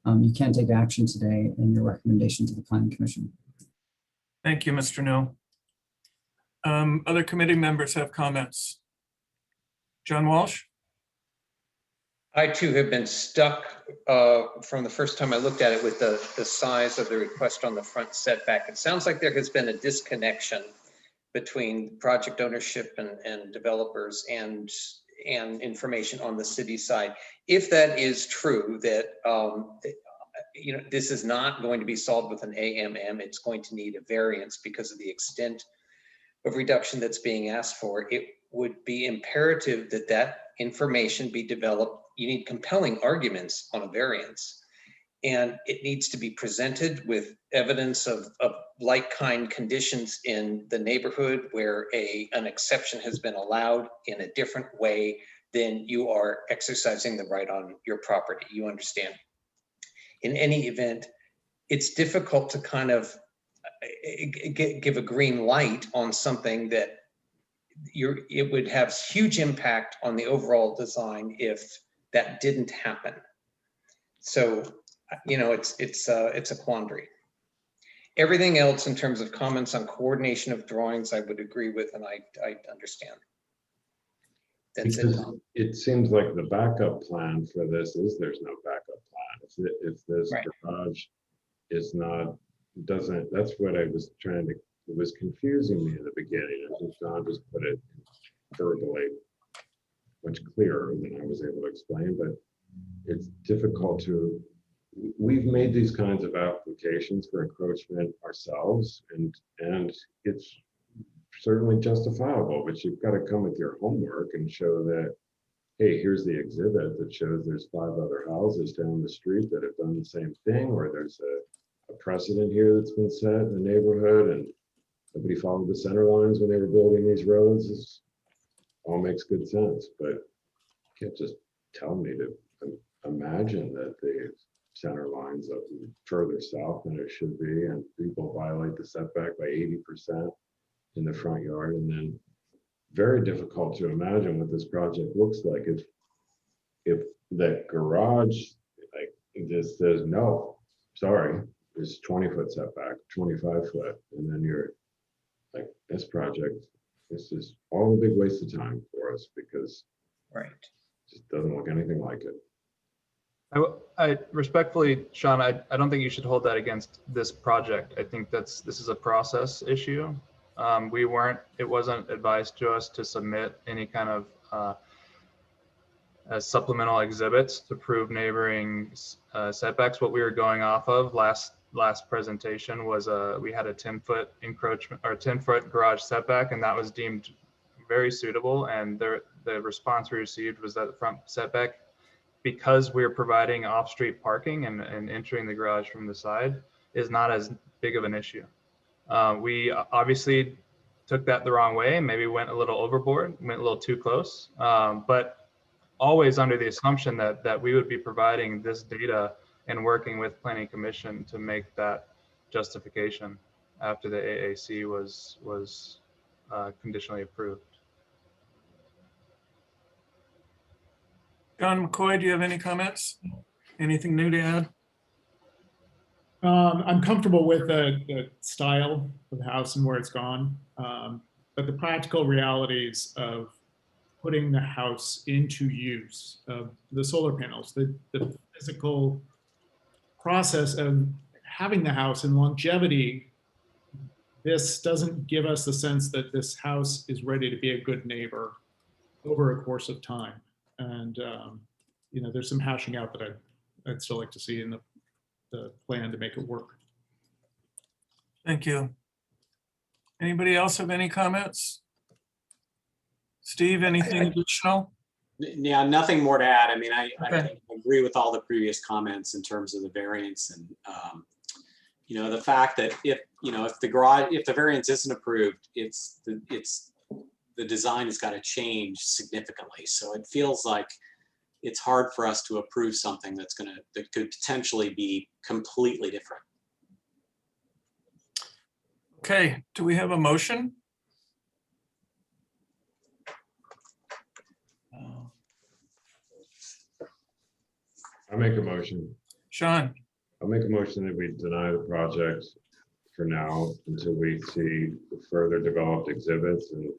you can take action today in your recommendation to the Planning Commission. Thank you, Mr. New. Other committee members have comments. John Walsh? I too have been stuck from the first time I looked at it with the size of the request on the front setback. It sounds like there has been a disconnection between project ownership and developers and and information on the city side. If that is true, that this is not going to be solved with an AMM, it's going to need a variance because of the extent of reduction that's being asked for. It would be imperative that that information be developed. You need compelling arguments on a variance, and it needs to be presented with evidence of like-kind conditions in the neighborhood where an exception has been allowed in a different way than you are exercising the right on your property. You understand? In any event, it's difficult to kind of give a green light on something that it would have huge impact on the overall design if that didn't happen. So, it's a quandary. Everything else in terms of comments on coordination of drawings, I would agree with, and I understand. That's because it. it seems like the backup plan for this is there's no backup plan. If this Right. garage is not, doesn't, that's what it was confusing me in the beginning. I think John just put it verbally much clearer than I was able to explain, but it's difficult to, we've made these kinds of applications for encroachment ourselves, and it's certainly justifiable, but you've got to come with your homework and show that, hey, here's the exhibit that shows there's 5 other houses down the street that have done the same thing, or there's a precedent here that's been set in the neighborhood and nobody followed the center lines when they were building these roads. This all makes good sense, but you can't just tell me to imagine that the center lines up further south than it should be, and people violate the setback by 80% in the front yard. And then very difficult to imagine what this project looks like if that garage like just says, no, sorry, it's 20-foot setback, 25-foot. And then you're like, this project, this is all a big waste of time for us because Right. it just doesn't look anything like it. I respectfully, Sean, I don't think you should hold that against this project. I think this is a process issue. It wasn't advised to us to submit any kind of supplemental exhibits to prove neighboring setbacks. What we were going off of last presentation was we had a 10-foot encroachment or 10-foot garage setback, and that was deemed very suitable. And the response we received was that the front setback, because we're providing off-street parking and entering the garage from the side, is not as big of an issue. We obviously took that the wrong way and maybe went a little overboard, went a little too close, but always under the assumption that we would be providing this data and working with Planning Commission to make that justification after the AAC was conditionally approved. John McCoy, do you have any comments? Anything new to add? I'm comfortable with the style of the house and where it's gone, but the practical realities of putting the house into use, of the solar panels, the physical process of having the house and longevity, this doesn't give us the sense that this house is ready to be a good neighbor over a course of time. And there's some hashing out that I'd still like to see in the plan to make it work. Thank you. Anybody else have any comments? Steve, anything additional? Yeah, nothing more to add. I mean, I Okay. agree with all the previous comments in terms of the variance and, the fact that if the variance isn't approved, the design has got to change significantly. So it feels like it's hard for us to approve something that could potentially be completely different. Okay, do we have a motion? I make a motion. Sean, I'll make a motion that we deny the project for now until we see further developed exhibits and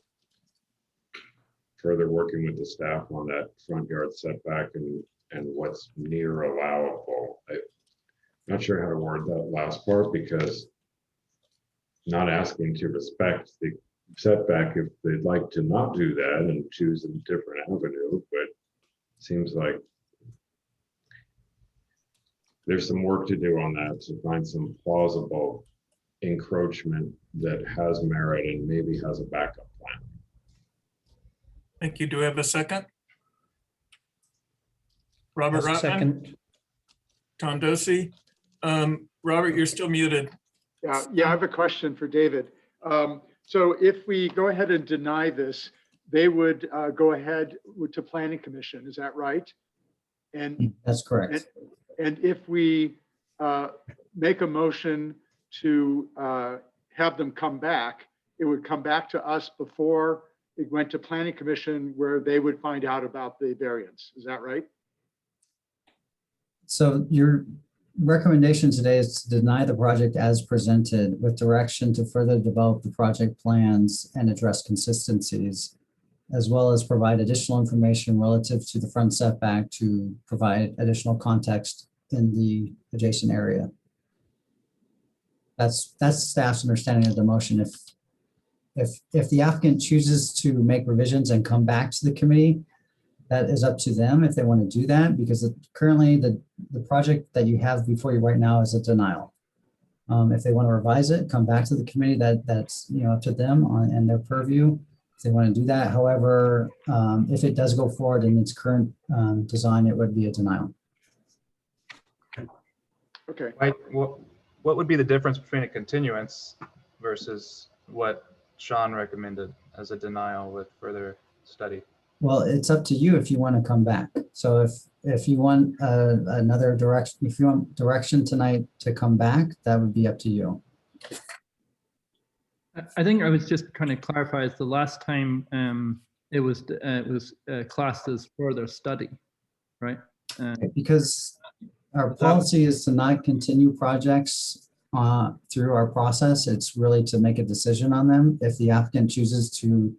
further working with the staff on that front yard setback and what's near allowable. I'm not sure how to word that last part because not asking to respect setback if they'd like to not do that and choose a different avenue, but seems like there's some work to do on that to find some plausible encroachment that has merit and maybe has a backup plan. Thank you. Do we have a second? Robert That's a Rotman, second. Tom Dosey. Robert, you're still muted. Yeah, I have a question for David. So if we go ahead and deny this, they would go ahead to Planning Commission, is that right? And That's correct. And if we make a motion to have them come back, it would come back to us before it went to Planning Commission where they would find out about the variance. Is that right? So your recommendation today is to deny the project as presented with direction to further develop the project plans and address consistencies, as well as provide additional information relative to the front setback to provide additional context in the adjacent area. That's staff's understanding of the motion. If the applicant chooses to make revisions and come back to the committee, that is up to them if they want to do that, because currently the project that you have before you right now is a denial. If they want to revise it, come back to the committee, that's up to them and their purview if they want to do that. However, if it does go forward in its current design, it would be a denial. Okay. What would be the difference between a continuance versus what Sean recommended as a denial with further study? Well, it's up to you if you want to come back. So if you want another direction, if you want direction tonight to come back, that would be up to you. I think I was just trying to clarify, is the last time it was classed as further study, right? Because our policy is to not continue projects through our process. It's really to make a decision on them. If the applicant chooses to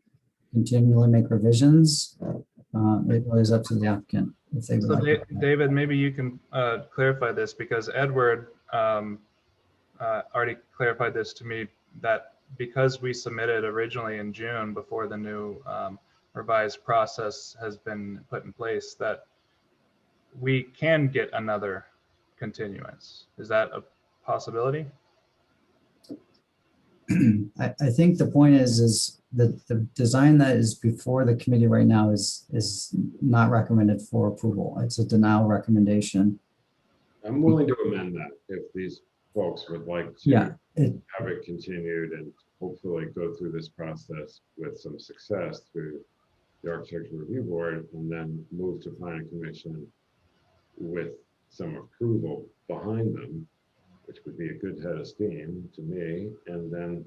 continually make revisions, it really is up to the applicant if they would So like. David, maybe you can clarify this, because Edward already clarified this to me, that because we submitted originally in June before the new revised process has been put in place, that we can get another continuance. Is that a possibility? I think the point is that the design that is before the committee right now is not recommended for approval. It's a denial recommendation. I'm willing to amend that if these folks would like to have it continued and hopefully go through this process with some success through the Architecture Review Board and then move to Planning Commission with some approval behind them, which would be a good head of steam to me, and then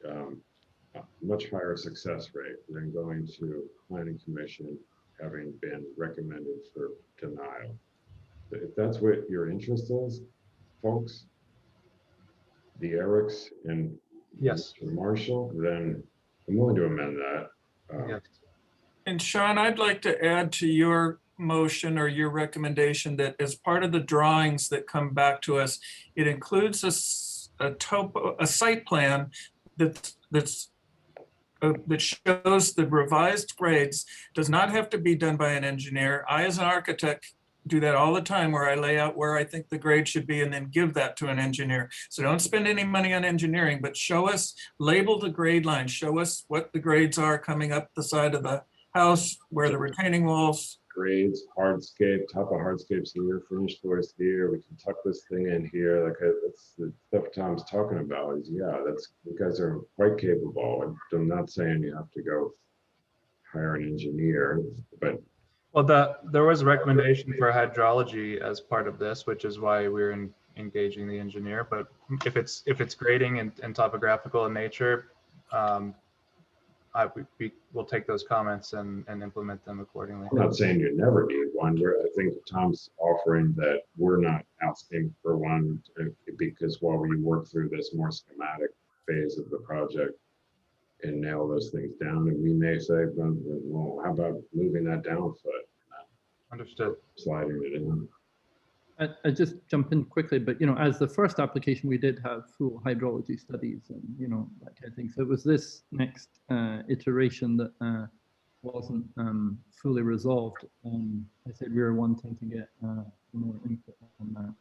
a much higher success rate than going to Planning Commission having been recommended for denial. But if that's what your interest is, folks, the Erics and yes, Marshall, then I'm willing to amend that. Yes. And Sean, I'd like to add to your motion or your recommendation that as part of the drawings that come back to us, it includes a site plan that shows the revised grades. Does not have to be done by an engineer. I, as an architect, do that all the time, where I lay out where I think the grade should be and then give that to an engineer. So don't spend any money on engineering, but show us, label the grade line, show us what the grades are coming up the side of the house, where the retaining walls. Grades, hardscape, top of hardscapes here, finished floors here. We can tuck this thing in here. Like that's the stuff Tom's talking about. Is that's, you guys are quite capable. I'm not saying you have to go hire an engineer, but well, there was a recommendation for hydrology as part of this, which is why we're engaging the engineer. But if it's grading and topographical in nature, we will take those comments and implement them accordingly. I'm not saying you never need one. I think Tom's offering that we're not asking for one because while we work through this more schematic phase of the project and nail those things down, and we may say, well, how about moving that down a foot? Understood. Sliding it in. I just jump in quickly, but as the first application, we did have full hydrology studies and that kind of thing. So it was this next iteration that wasn't fully resolved. I said we were wanting to get more input on that.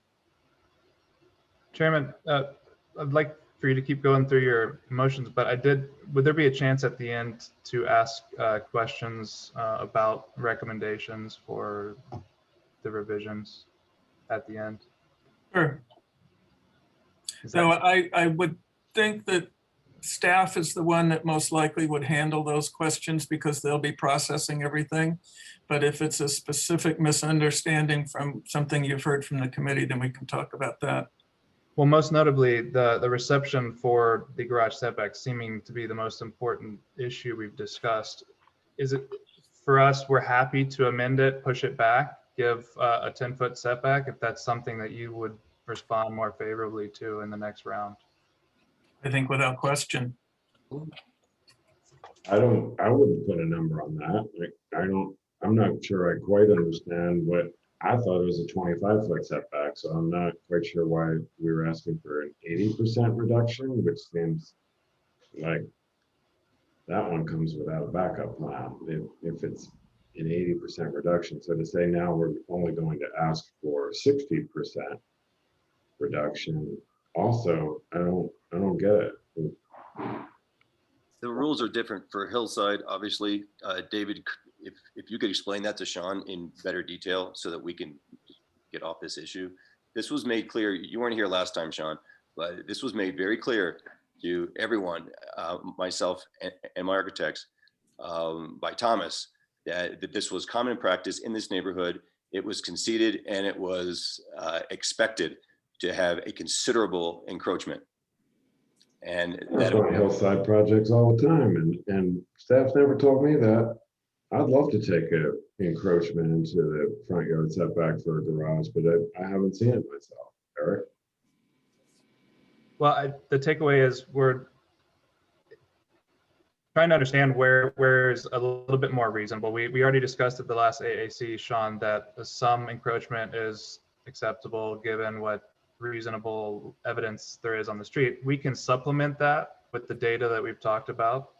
Chairman, I'd like for you to keep going through your motions, but would there be a chance at the end to ask questions about recommendations for the revisions at the end? Sure. Is So that- I would think that staff is the one that most likely would handle those questions because they'll be processing everything. But if it's a specific misunderstanding from something you've heard from the committee, then we can talk about that. Well, most notably, the reception for the garage setback seeming to be the most important issue we've discussed. Is it for us, we're happy to amend it, push it back, give a 10-foot setback if that's something that you would respond more favorably to in the next round? I think without question. I wouldn't put a number on that. Like, I'm not sure I quite understand what, I thought it was a 25-foot setback, so I'm not quite sure why we were asking for an 80% reduction, which seems like that one comes without a backup plan if it's an 80% reduction. So to say now we're only going to ask for 60% reduction, also, I don't get it. The rules are different for Hillside, obviously. David, if you could explain that to Sean in better detail so that we can get off this issue. This was made clear, you weren't here last time, Sean, but this was made very clear to everyone, myself and my architects, by Thomas, that this was common practice in this neighborhood. It was conceded and it was expected to have a considerable encroachment. And That's on hillside projects all the time, and staff never told me that. I'd love to take an encroachment into the front yard setback for a garage, but I haven't seen it myself. Eric? Well, the takeaway is we're trying to understand where is a little bit more reasonable. We already discussed at the last AAC, Sean, that some encroachment is acceptable given what reasonable evidence there is on the street. We can supplement that with the data that we've talked about,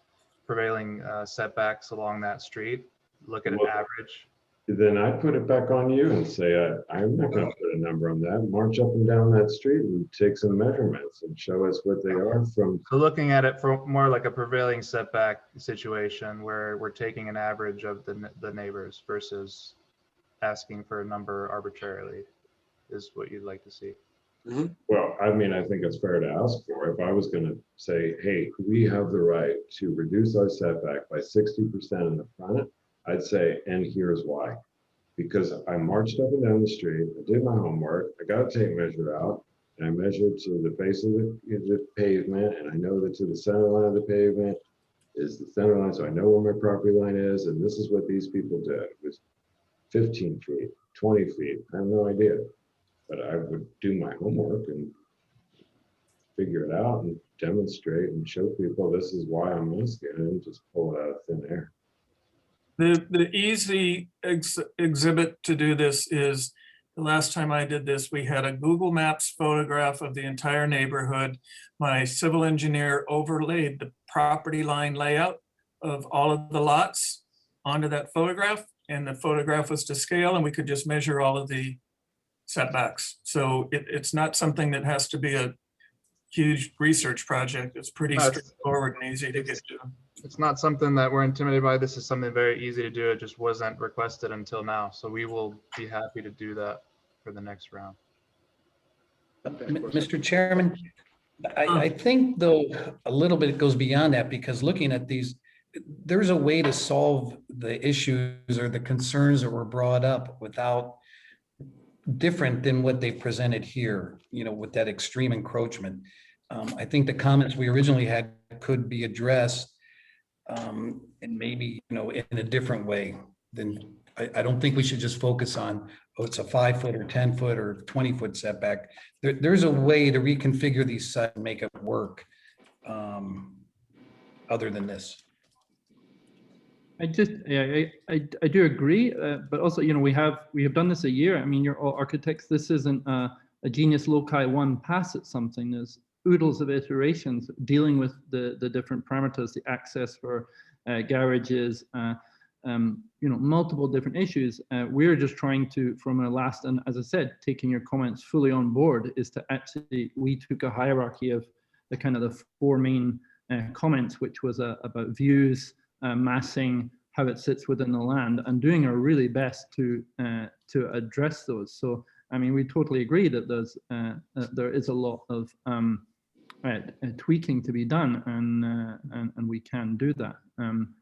prevailing setbacks along that street, look at an average. Then I put it back on you and say, I'm not going to put a number on that. March up and down that street and take some measurements and show us what they are from. So looking at it for more like a prevailing setback situation where we're taking an average of the neighbors versus asking for a number arbitrarily is what you'd like to see. Mm-hmm. Well, I mean, I think it's fair to ask for. If I was going to say, hey, we have the right to reduce our setback by 60% in the front, I'd say, and here's why. Because I marched up and down the street, I did my homework, I got a tape measure out, and I measured to the base of the pavement, and I know that to the center line of the pavement is the center line, so I know where my property line is, and this is what these people did. It was 15 feet, 20 feet, I have no idea. But I would do my homework and figure it out and demonstrate and show people this is why I'm asking and just pull it out of thin air. The easy exhibit to do this is, the last time I did this, we had a Google Maps photograph of the entire neighborhood. My civil engineer overlaid the property line layout of all of the lots onto that photograph, and the photograph was to scale, and we could just measure all of the setbacks. So it's not something that has to be a huge research project. It's pretty straightforward and easy to get to. It's not something that we're intimidated by. This is something very easy to do. It just wasn't requested until now. So we will be happy to do that for the next round. Mr. Chairman, I think though a little bit goes beyond that, because looking at these, there's a way to solve the issues or the concerns that were brought up without different than what they presented here, with that extreme encroachment. I think the comments we originally had could be addressed and maybe, in a different way. Then I don't think we should just focus on, oh, it's a 5 foot or 10 foot or 20 foot setback. There's a way to reconfigure these sites and make it work other than this. I just, I do agree, but also, you know, we have done this a year. I mean, you're all architects. This isn't a genius loci one pass at something. There's oodles of iterations dealing with the different parameters, the access for garages, you know, multiple different issues. We're just trying to, from a last, and as I said, taking your comments fully on board, is to actually, we took a hierarchy of the kind of the four main comments, which was about views, massing, how it sits within the land, and doing our really best to address those. So, I mean, we totally agree that there is a lot of tweaking to be done, and we can do that.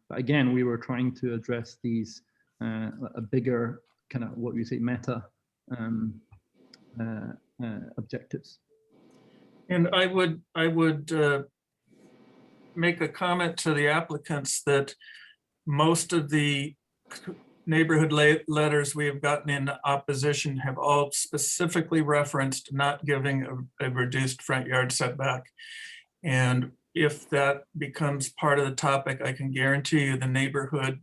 But again, we were trying to address these a bigger kind of what you say meta objectives. And I would make a comment to the applicants that most of the neighborhood letters we have gotten in opposition have all specifically referenced not giving a reduced front yard setback. And if that becomes part of the topic, I can guarantee you the neighborhood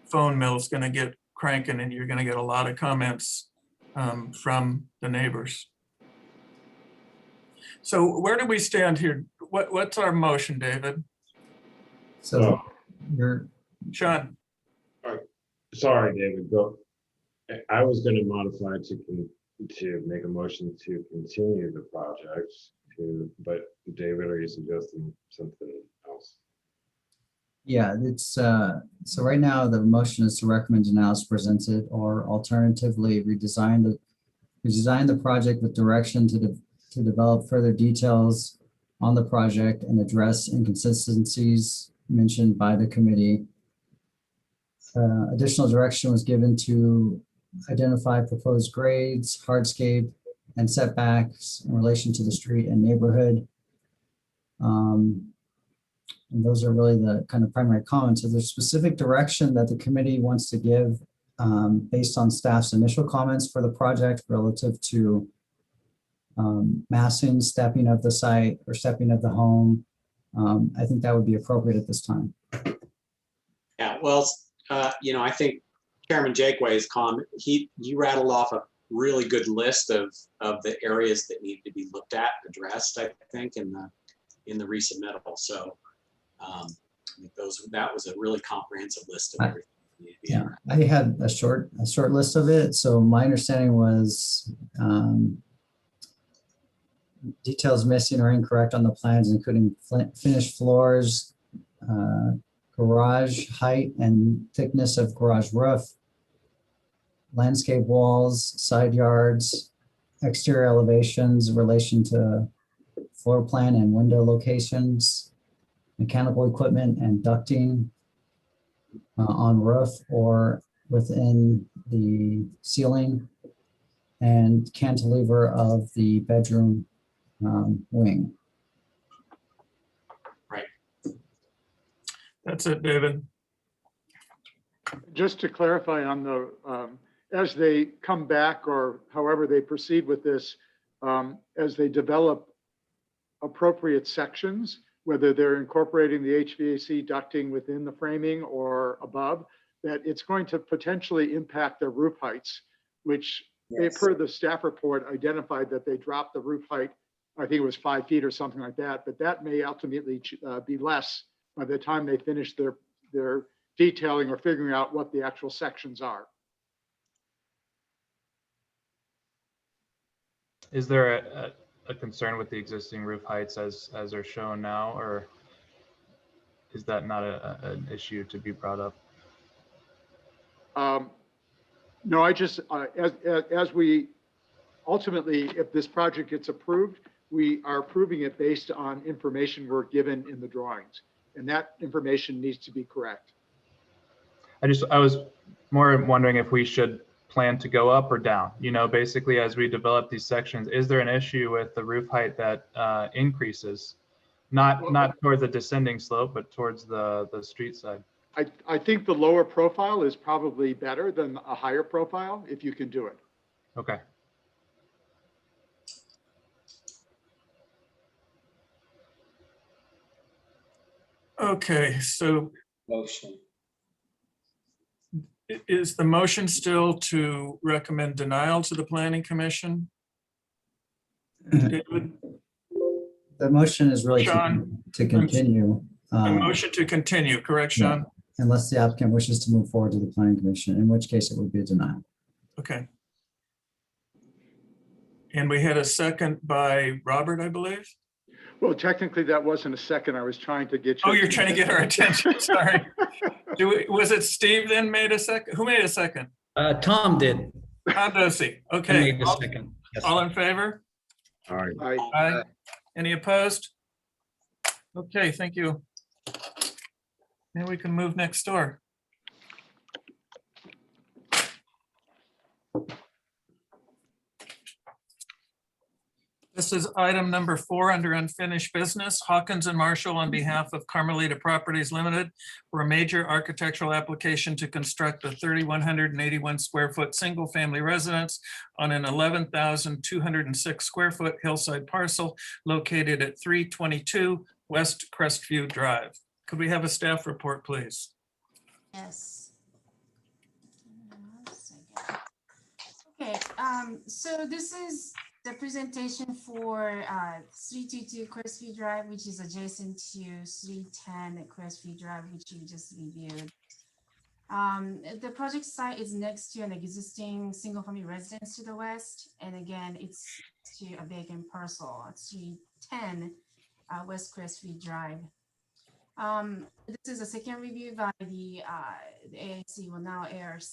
phone mill is going to get cranking, and you're going to get a lot of comments from the neighbors. So where do we stand here? What's our motion, David? So you're, Sean? Sorry, David, go. I was going to modify to make a motion to continue the project but David, are you suggesting something else? yeah, it's, so right now the motion is to recommend denial as presented, or alternatively redesign the project with direction to develop further details on the project and address inconsistencies mentioned by the committee. Additional direction was given to identify proposed grades, hardscape, and setbacks in relation to the street and neighborhood. And those are really the kind of primary comments. If there's specific direction that the committee wants to give based on staff's initial comments for the project relative to massing, stepping of the site, or stepping of the home, I think that would be appropriate at this time. Yeah, well, you know, I think Chairman Jakeway's comment, he rattled off a really good list of the areas that need to be looked at, addressed, I think, in the resubmittal. So I think that was a really comprehensive list of everything that needed to be addressed. I had a short list of it. So my understanding was details missing or incorrect on the plans, including finished floors, garage height and thickness of garage roof, landscape walls, side yards, exterior elevations in relation to floor plan and window locations, mechanical equipment and ducting on roof or within the ceiling, and cantilever of the bedroom wing. Right. That's it, David. Just to clarify on the, as they come back or however they proceed with this, as they develop appropriate sections, whether they're incorporating the HVAC ducting within the framing or above, that it's going to potentially impact their roof heights, which they, per the staff report, identified that they dropped the roof height, I think it was 5 feet or something like that, but that may ultimately be less by the time they finish their detailing or figuring out what the actual sections are. Is there a concern with the existing roof heights as are shown now, or is that not an issue to be brought up? No, I just, as we ultimately, if this project gets approved, we are approving it based on information we're given in the drawings, and that information needs to be correct. I was more wondering if we should plan to go up or down, you know, basically as we develop these sections. Is there an issue with the roof height that increases, not towards the descending slope, but towards the street side? I think the lower profile is probably better than a higher profile if you can do it. Okay. Okay, so Motion. Is the motion still to recommend denial to the planning commission? David, The motion is really Sean, to continue. a motion to continue, correct, Sean? Unless the applicant wishes to move forward to the planning commission, in which case it would be a denial. Okay. And we had a second by Robert, I believe. Well, technically, that wasn't a second. I was trying to get you. Oh, you're trying to get our attention, sorry. Was it Steve then made a second? Who made a second? Tom did. Tom Dosey, I okay. made the second. Yes. All in favor? All right. Aye. Any opposed? Okay, thank you. Now we can move next door. This is item number 4 under unfinished business. Hawkins and Marshall on behalf of Carmelita Properties Limited for a major architectural application to construct a 3,181 square foot single family residence on an 11,206 square foot hillside parcel located at 322 West Crestview Drive. Could we have a staff report, please? Yes. Okay, so this is the presentation for 322 Crestview Drive, which is adjacent to 310 Crestview Drive, which we just reviewed. The project site is next to an existing single-family residence to the west, and again, it's to a vacant parcel at 310 West Crestview Drive. This is a second review by the AAC, well now ARC,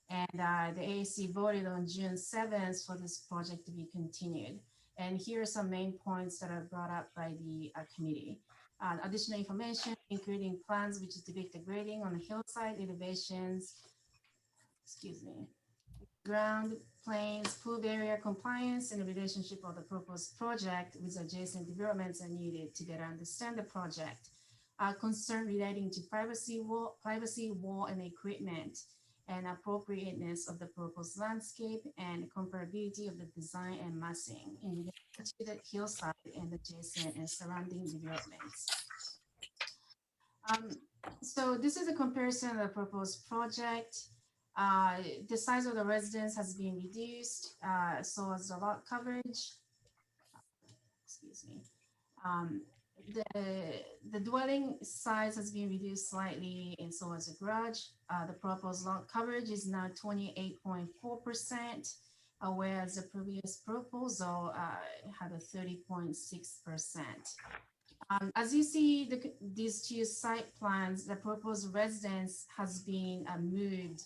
and the AAC voted on June 7th for this project to be continued. And here are some main points that are brought up by the committee. Additional information, including plans which depict the grading on the hillside elevations, ground planes, pool area compliance, and the relationship of the proposed project with adjacent developments are needed to better understand the project. Concern relating to privacy wall and equipment, and appropriateness of the proposed landscape and comparability of the design and massing in relation to the hillside and adjacent and surrounding developments. So this is a comparison of the proposed project. The size of the residence has been reduced, so as the lot coverage. The dwelling size has been reduced slightly, and so has the garage. The proposed lot coverage is now 28.4%, whereas the previous proposal had a 30.6%. As you see, these two site plans, the proposed residence has been moved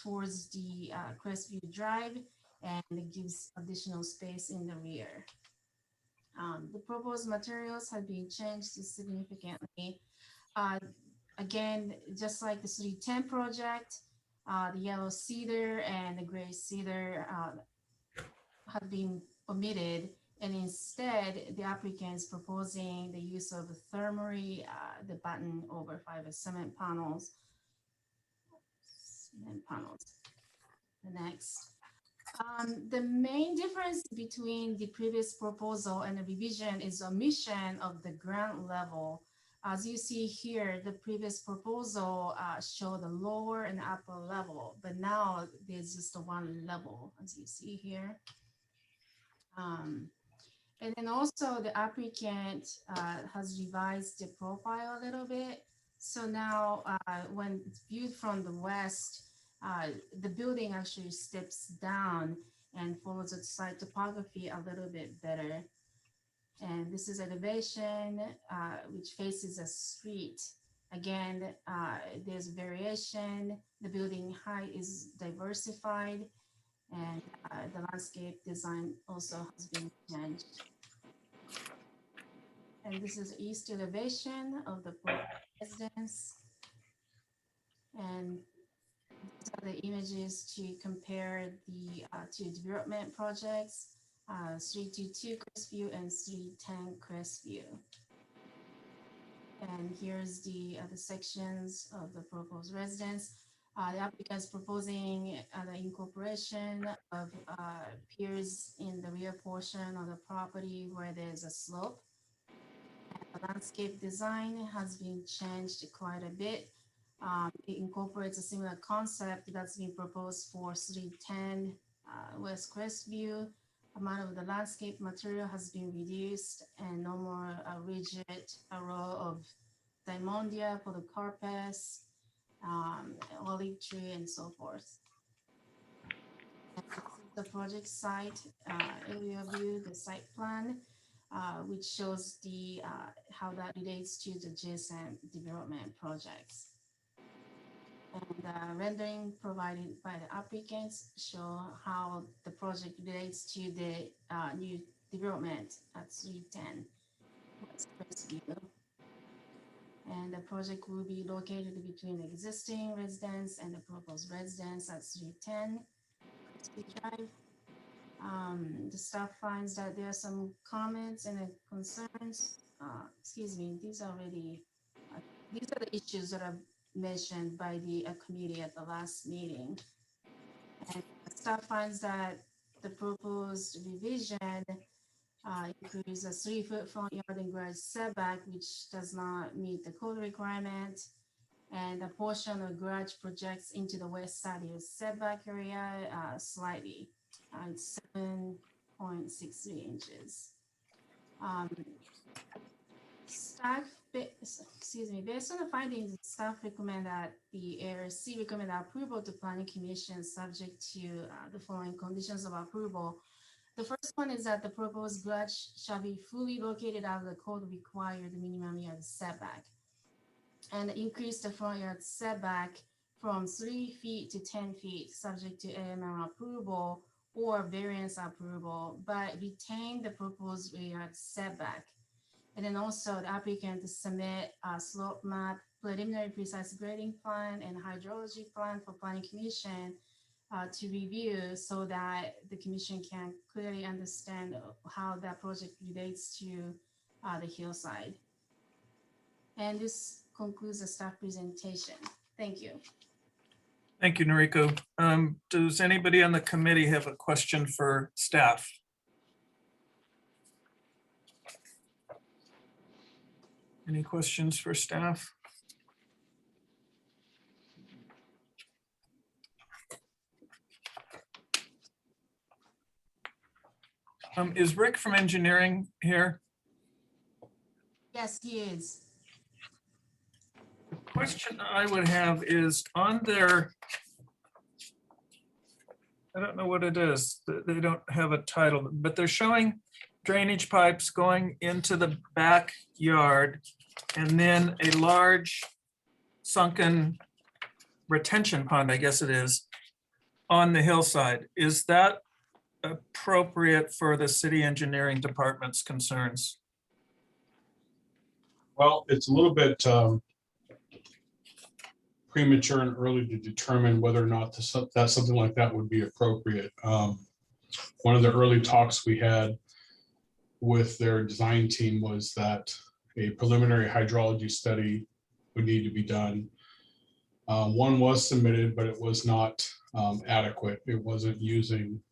towards the Crestview Drive, and it gives additional space in the rear. The proposed materials have been changed significantly. Again, just like the 310 project, the yellow cedar and the gray cedar have been omitted, and instead the applicant is proposing the use of the thermally, the button over fiber cement panels. The next. The main difference between the previous proposal and the revision is omission of the ground level. As you see here, the previous proposal showed the lower and upper level, but now there's just one level, as you see here. And then also the applicant has revised the profile a little bit. So now when it's viewed from the west, the building actually steps down and follows its site topography a little bit better. And this is elevation, which faces a street. Again, there's variation. The building height is diversified, and the landscape design also has been changed. And this is east elevation of the residence. And these are the images to compare the two development projects, 322 Crestview and 310 Crestview. And here's the sections of the proposed residence. The applicant is proposing the incorporation of piers in the rear portion of the property where there's a slope. And the landscape design has been changed quite a bit. It incorporates a similar concept that's been proposed for 310 West Crestview. Amount of the landscape material has been reduced and no more rigid row of Diamondia, podocarpus, olive tree, and so forth. And this is the project site area view, the site plan, which shows the how that relates to the GSM development projects. And rendering provided by the applicants show how the project relates to the new development at 310 West Crestview. And the project will be located between the existing residence and the proposed residence at 310 Crestview Drive. The staff finds that there are some comments and concerns. Excuse me, these are the issues that are mentioned by the committee at the last meeting. And staff finds that the proposed revision includes a 3-foot front yard and garage setback, which does not meet the code requirement. And a portion of garage projects into the west side of the setback area slightly. It's 7.63 inches. Based on the findings, staff recommend that the ARC recommend approval to Planning Commission subject to the following conditions of approval. The first one is that the proposed garage shall be fully located out of the code required minimum yard setback, and increase the front yard setback from 3 feet to 10 feet, subject to AML approval or variance approval, but retain the proposed rear yard setback. And then also the applicant to submit a slope map, preliminary precise grading plan, and hydrology plan for Planning Commission to review, so that the commission can clearly understand how that project relates to the hillside. And this concludes the staff presentation. Thank you. Thank you, Noriko. Does anybody on the committee have a question for staff? Any questions for staff? Is Rick from engineering here? Yes, he is. The question I would have is on their, I don't know what it is, they don't have a title, but they're showing drainage pipes going into the backyard and then a large sunken retention pond, I guess it is, on the hillside. Is that appropriate for the city engineering department's concerns? Well, it's a little bit premature and early to determine whether or not that something like that would be appropriate. One of the early talks we had with their design team was that a preliminary hydrology study would need to be done. One was submitted, but it was not adequate. It wasn't using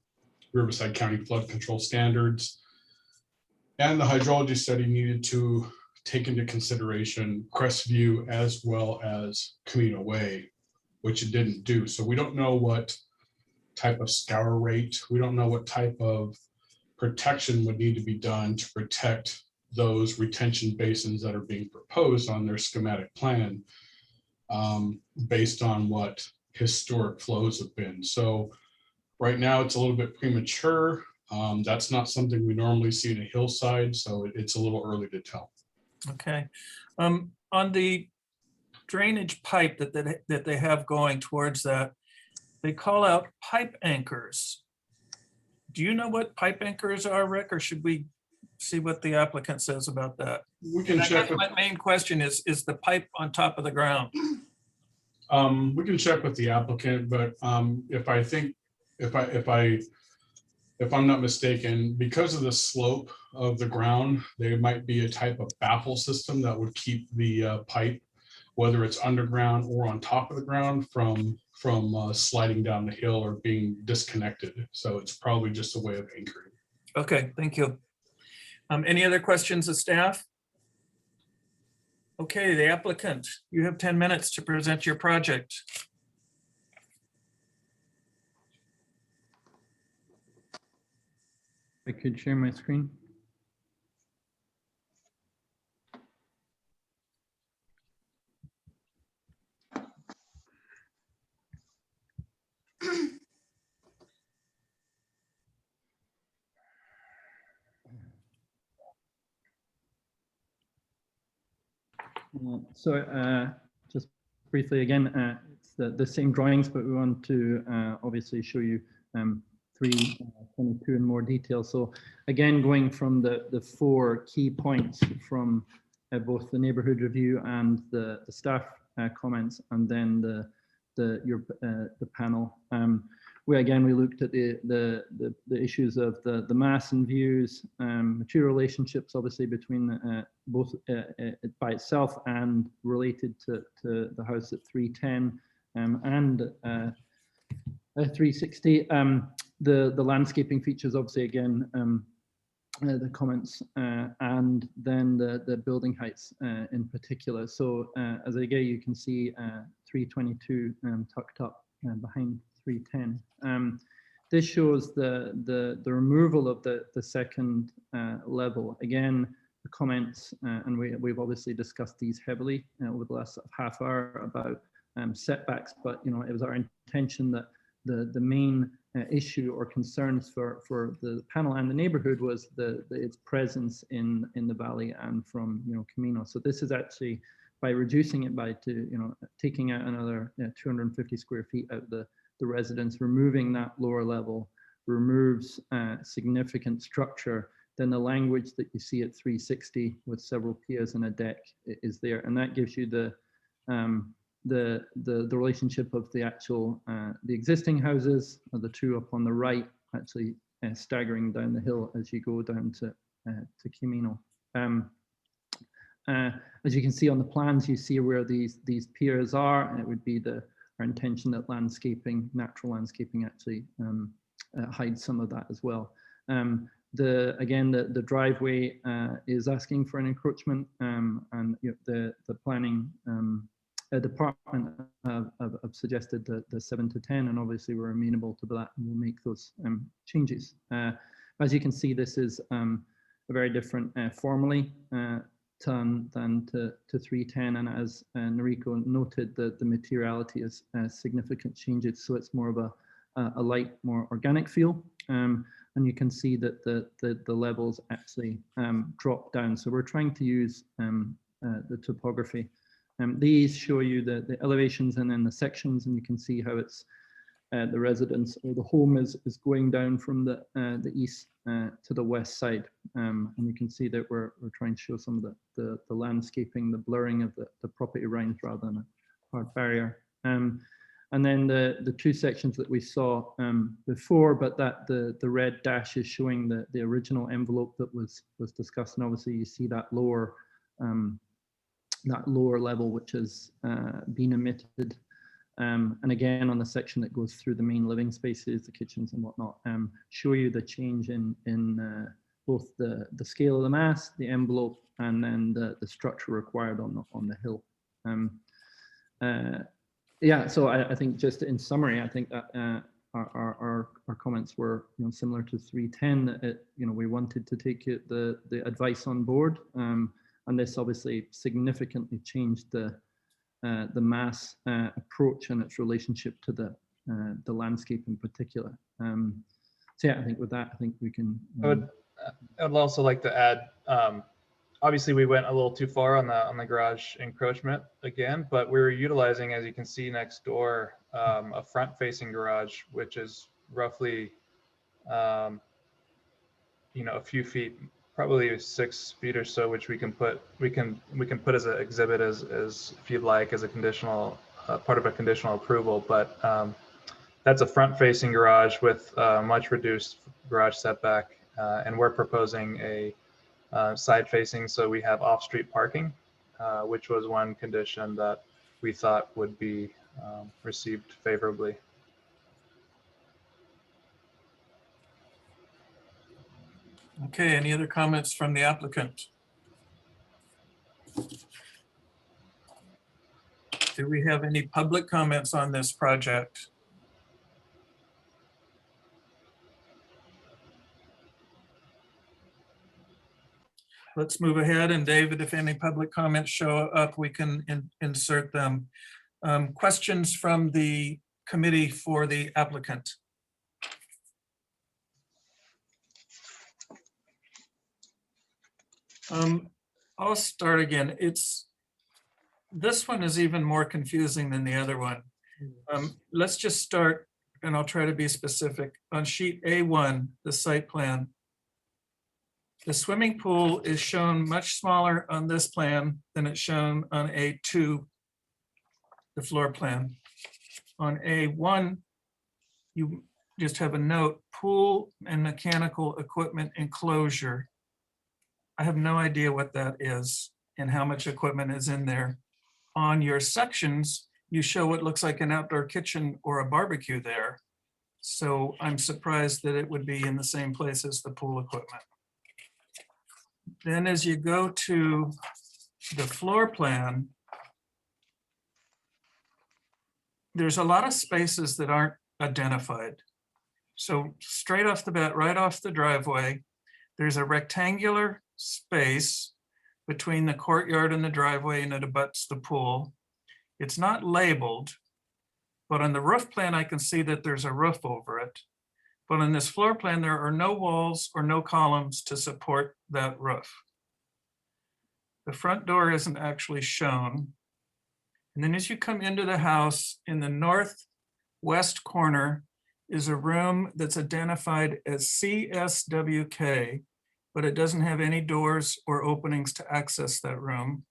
Riverside County flood control standards. And the hydrology study needed to take into consideration Crestview as well as Camino Way, which it didn't do. So we don't know what type of scour rate, we don't know what type of protection would need to be done to protect those retention basins that are being proposed on their schematic plan, based on what historic flows have been. So right now it's a little bit premature. That's not something we normally see in a hillside, so it's a little early to tell. Okay. On the drainage pipe that they have going towards that, they call out pipe anchors. Do you know what pipe anchors are, Rick, or should we see what the applicant says about that? We can check. My main question is the pipe on top of the ground? We can check with the applicant, but if I'm not mistaken, because of the slope of the ground, there might be a type of baffle system that would keep the pipe, whether it's underground or on top of the ground, from sliding down the hill or being disconnected. So it's probably just a way of anchoring. Okay, thank you. Any other questions of staff? Okay, the applicant, you have 10 minutes to present your project. I could share my screen. Just briefly again, it's the same drawings, but we want to obviously show you 322 in more detail. So again, going from the 4 key points from both the neighborhood review and the staff comments, and then the panel. We looked at the issues of the mass and views, material relationships, obviously between both by itself and related to the house at 310 and 360. The landscaping features, obviously, again, the comments, and then the building heights in particular. So as again, you can see 322 tucked up behind 310. This shows the removal of the second level. Again, the comments, and we've obviously discussed these heavily over the last half hour about setbacks, but it was our intention that the main issue or concerns for the panel and the neighborhood was its presence in the valley and from Camino. So this is actually by reducing it by taking out another 250 square feet out the residence, removing that lower level, removes significant structure. Then the language that you see at 360 with several piers and a deck is there, and that gives you the relationship of the actual the existing houses, the 2 up on the right, actually staggering down the hill as you go down to Camino. As you can see on the plans, you see where these piers are, and it would be our intention that natural landscaping actually hides some of that as well. The driveway is asking for an encroachment, and the planning department have suggested the 7 to 10, and obviously we're amenable to that, and we'll make those changes. As you can see, this is a very different formally than to 310, and as Noriko noted, the materiality is significant changes, so it's more of a light, more organic feel, and you can see that the levels actually drop down. So we're trying to use the topography. These show you the elevations and then the sections, and you can see how it's the residence or the home is going down from the east to the west side, and you can see that we're trying to show some of the landscaping, the blurring of the property lines rather than a hard barrier. And then the 2 sections that we saw before, but that the red dash is showing the original envelope that was discussed, and obviously you see that lower level which has been omitted. And again, on the section that goes through the main living spaces, the kitchens and whatnot, show you the change in both the scale of the mass, the envelope, and then the structure required on the hill. Yeah, so I think just in summary, I think that our comments were similar to 310. That we wanted to take the advice on board, and this obviously significantly changed the mass approach and its relationship to the landscape in particular. So yeah, I think with that, I think we can. I would also like to add, obviously we went a little too far on the garage encroachment again, but we were utilizing, as you can see next door, a front-facing garage, which is roughly, a few feet, probably 6 feet or so, which we can put as an exhibit as if you'd like, as a conditional part of a conditional approval. But that's a front-facing garage with much reduced garage setback, and we're proposing a side-facing, so we have off-street parking, which was one condition that we thought would be received favorably. Okay, any other comments from the applicant? Do we have any public comments on this project? Let's move ahead, and David, if any public comments show up, we can insert them. Questions from the committee for the applicant? I'll start again. This one is even more confusing than the other one. Let's just start, and I'll try to be specific. On sheet A1, the site plan, the swimming pool is shown much smaller on this plan than it's shown on A2, the floor plan. On A1, you just have a note, pool and mechanical equipment enclosure. I have no idea what that is and how much equipment is in there. On your sections, you show what looks like an outdoor kitchen or a barbecue there. So I'm surprised that it would be in the same place as the pool equipment. Then as you go to the floor plan, there's a lot of spaces that aren't identified. So straight off the bat, right off the driveway, there's a rectangular space between the courtyard and the driveway, and it abuts the pool. It's not labeled, but on the roof plan, I can see that there's a roof over it. But on this floor plan, there are no walls or no columns to support that roof. The front door isn't actually shown. And then as you come into the house, in the northwest corner is a room that's identified as CSWK, but it doesn't have any doors or openings to access that room.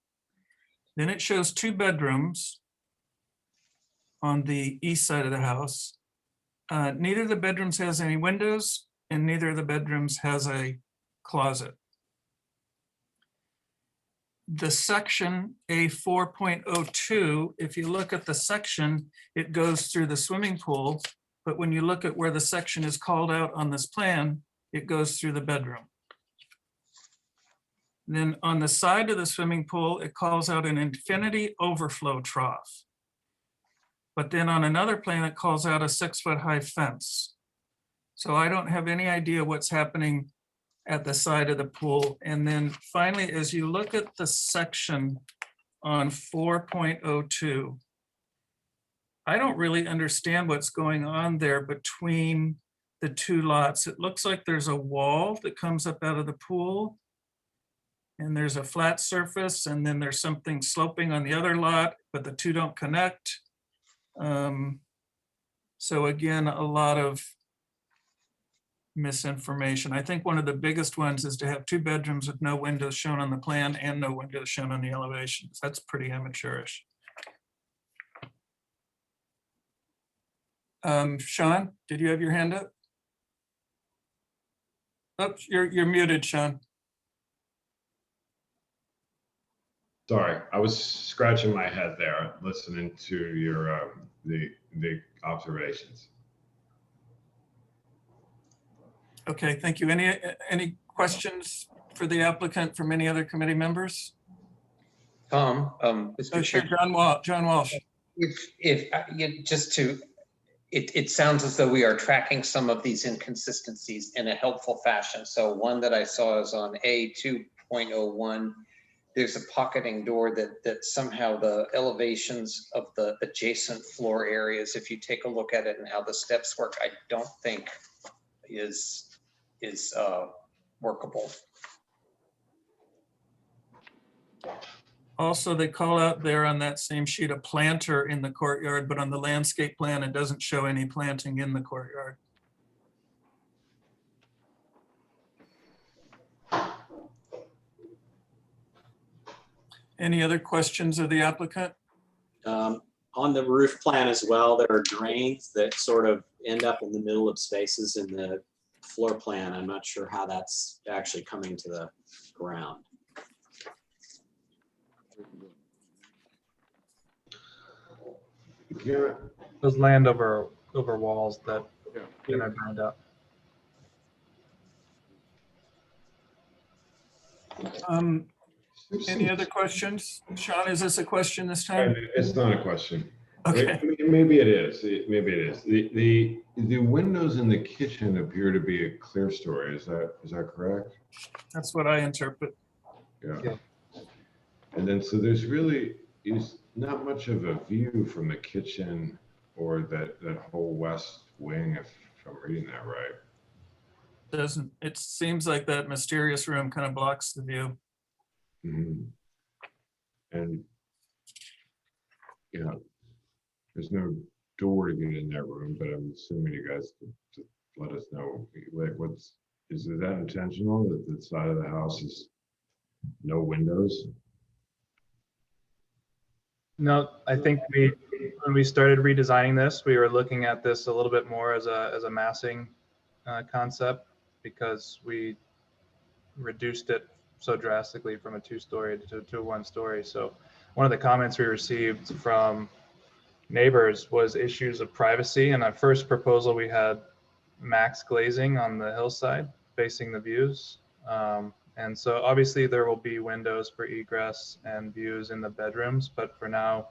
Then it shows 2 bedrooms on the east side of the house. Neither of the bedrooms has any windows, and neither of the bedrooms has a closet. The section A4.02, if you look at the section, it goes through the swimming pool, but when you look at where the section is called out on this plan, it goes through the bedroom. Then on the side of the swimming pool, it calls out an infinity overflow trough. But then on another plan, it calls out a 6-foot-high fence. So I don't have any idea what's happening at the side of the pool. And then finally, as you look at the section on 4.02, I don't really understand what's going on there between the 2 lots. It looks like there's a wall that comes up out of the pool, and there's a flat surface, and then there's something sloping on the other lot, but the 2 don't connect. So again, a lot of misinformation. I think one of the biggest ones is to have 2 bedrooms with no windows shown on the plan and no windows shown on the elevations. That's pretty amateurish. Sean, did you have your hand up? Oh, you're muted, Sean. Sorry, I was scratching my head there, listening to your the observations. Okay, thank you. Any questions for the applicant from any other committee members? Tom, Oh, Mr. sure, Chair, John Walsh. it sounds as though we are tracking some of these inconsistencies in a helpful fashion. So one that I saw is on A2.01. There's a pocketing door that somehow the elevations of the adjacent floor areas, if you take a look at it and how the steps work, I don't think is workable. Also, they call out there on that same sheet a planter in the courtyard, but on the landscape plan, it doesn't show any planting in the courtyard. Any other questions of the applicant? On the roof plan as well, there are drains that sort of end up in the middle of spaces in the floor plan. I'm not sure how that's actually coming to the ground. Yeah. Those land over walls that are drained out. Any other questions? Sean, is this a question this time? It's not a question. Okay. Maybe it is. Maybe it is. The windows in the kitchen appear to be a clear story. Is that correct? That's what I interpret. Yeah. And then so there's really is not much of a view from the kitchen or that whole west wing, if I'm reading that right. Doesn't, it seems like that mysterious room kind of blocks the view. Mhm. And yeah, there's no door to get in that room, but I'm assuming you guys could just let us know. Like, is that intentional that the side of the house is no windows? No, I think when we started redesigning this, we were looking at this a little bit more as a massing concept, because we reduced it so drastically from a 2-story to a 1-story. So one of the comments we received from neighbors was issues of privacy. And our first proposal, we had max glazing on the hillside facing the views. And so obviously there will be windows for egress and views in the bedrooms, but for now,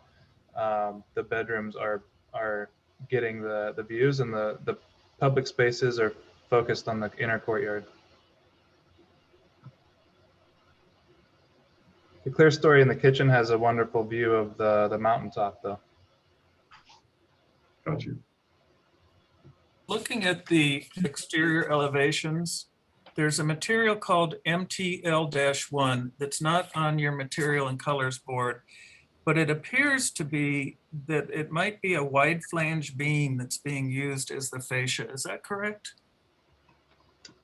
the bedrooms are getting the views, and the public spaces are focused on the inner courtyard. The clear story in the kitchen has a wonderful view of the mountaintop, though. Got you. Looking at the exterior elevations, there's a material called MTL-1 that's not on your material and colors board, but it appears to be that it might be a wide flange beam that's being used as the fascia. Is that correct?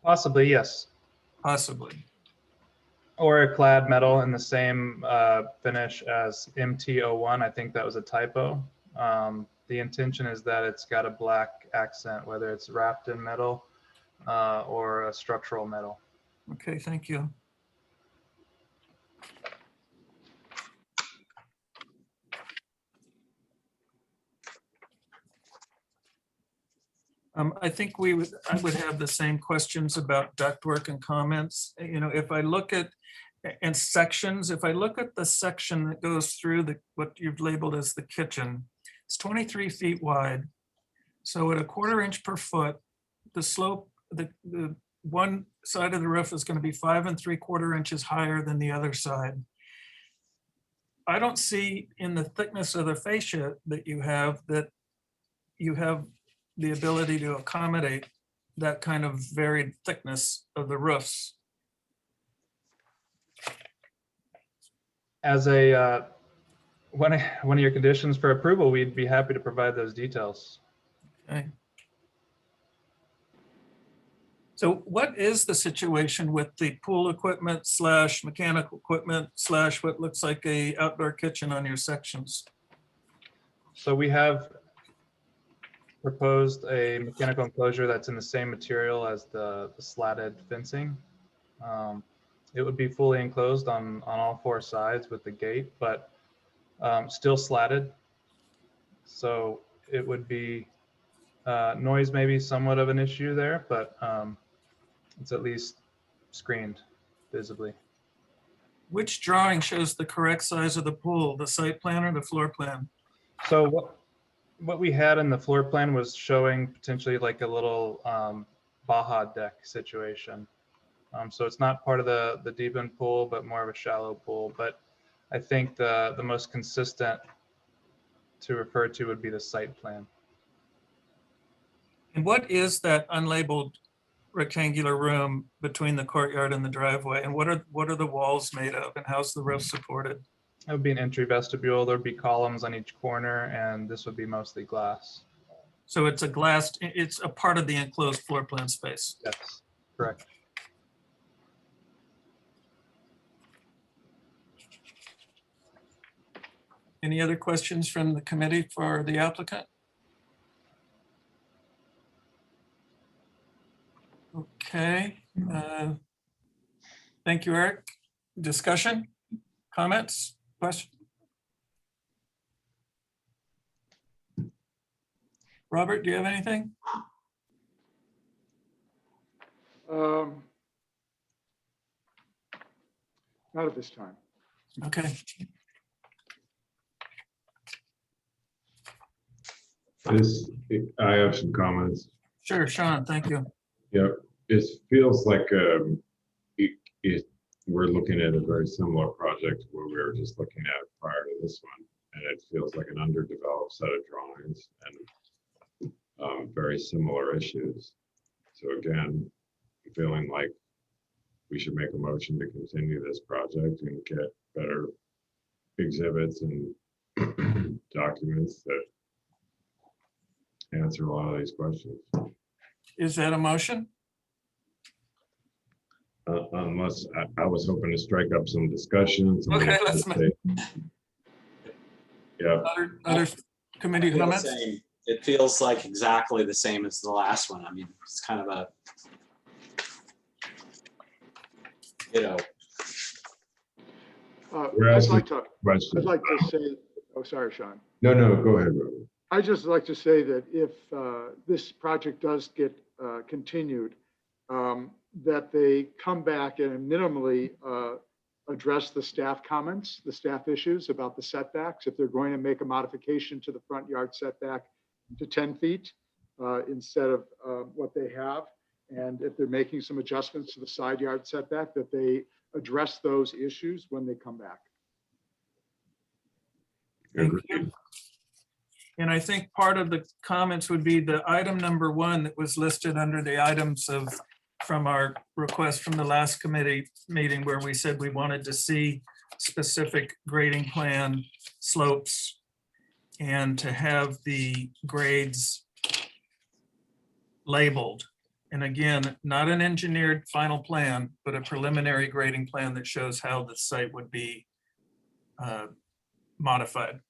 Possibly, yes. Possibly. Or a clad metal in the same finish as MT01. I think that was a typo. The intention is that it's got a black accent, whether it's wrapped in metal or a structural metal. Okay, thank you. I think I would have the same questions about ductwork and comments. You know, if I look at, and sections, if I look at the section that goes through what you've labeled as the kitchen, it's 23 feet wide. So at 1/4 inch per foot, the slope, the one side of the roof is going to be 5 3/4 inches higher than the other side. I don't see in the thickness of the fascia that you have the ability to accommodate that kind of varied thickness of the roofs. As one of your conditions for approval, we'd be happy to provide those details. Okay. So what is the situation with the pool equipment / mechanical equipment / what looks like a outdoor kitchen on your sections? So we have proposed a mechanical enclosure that's in the same material as the slatted fencing. It would be fully enclosed on all 4 sides with the gate, but still slatted. So it would be noise may be somewhat of an issue there, but it's at least screened visibly. Which drawing shows the correct size of the pool, the site plan or the floor plan? So what we had in the floor plan was showing potentially like a little Baja deck situation. So it's not part of the deep end pool, but more of a shallow pool. But I think the most consistent to refer to would be the site plan. And what is that unlabeled rectangular room between the courtyard and the driveway? And what are the walls made of, and how's the roof supported? It would be an entry vestibule. There'd be columns on each corner, and this would be mostly glass. So it's a part of the enclosed floor plan space. Yes, correct. Any other questions from the committee for the applicant? Okay. Thank you, Eric. Discussion, comments, questions? Robert, do you have anything? Not at this time. Okay, This, I have some comments. sure, Sean, thank you. Yeah, it feels like we're looking at a very similar project where we were just looking at it prior to this one. And it feels like an underdeveloped set of drawings and very similar issues. So again, feeling like we should make a motion to continue this project and get better exhibits and documents that answer a lot of these questions. Is that a motion? Unless I was hoping to strike up some discussion. Okay, let's Yeah, other committee I feel the comments? same. It feels like exactly the same as the last one. I mean, it's kind of a, you know, Whereas I'd like to question. say, oh, sorry, Sean. No, go ahead, Robert. I'd just like to say that if this project does get continued, that they come back and minimally address the staff comments, the staff issues about the setbacks. If they're going to make a modification to the front yard setback to 10 feet instead of what they have, and if they're making some adjustments to the side yard setback, that they address those issues when they come back. Thank you. And I think part of the comments would be the item number 1 that was listed under the items from our request from the last committee meeting, where we said we wanted to see specific grading plan slopes and to have the grades labeled. And again, not an engineered final plan, but a preliminary grading plan that shows how the site would be modified.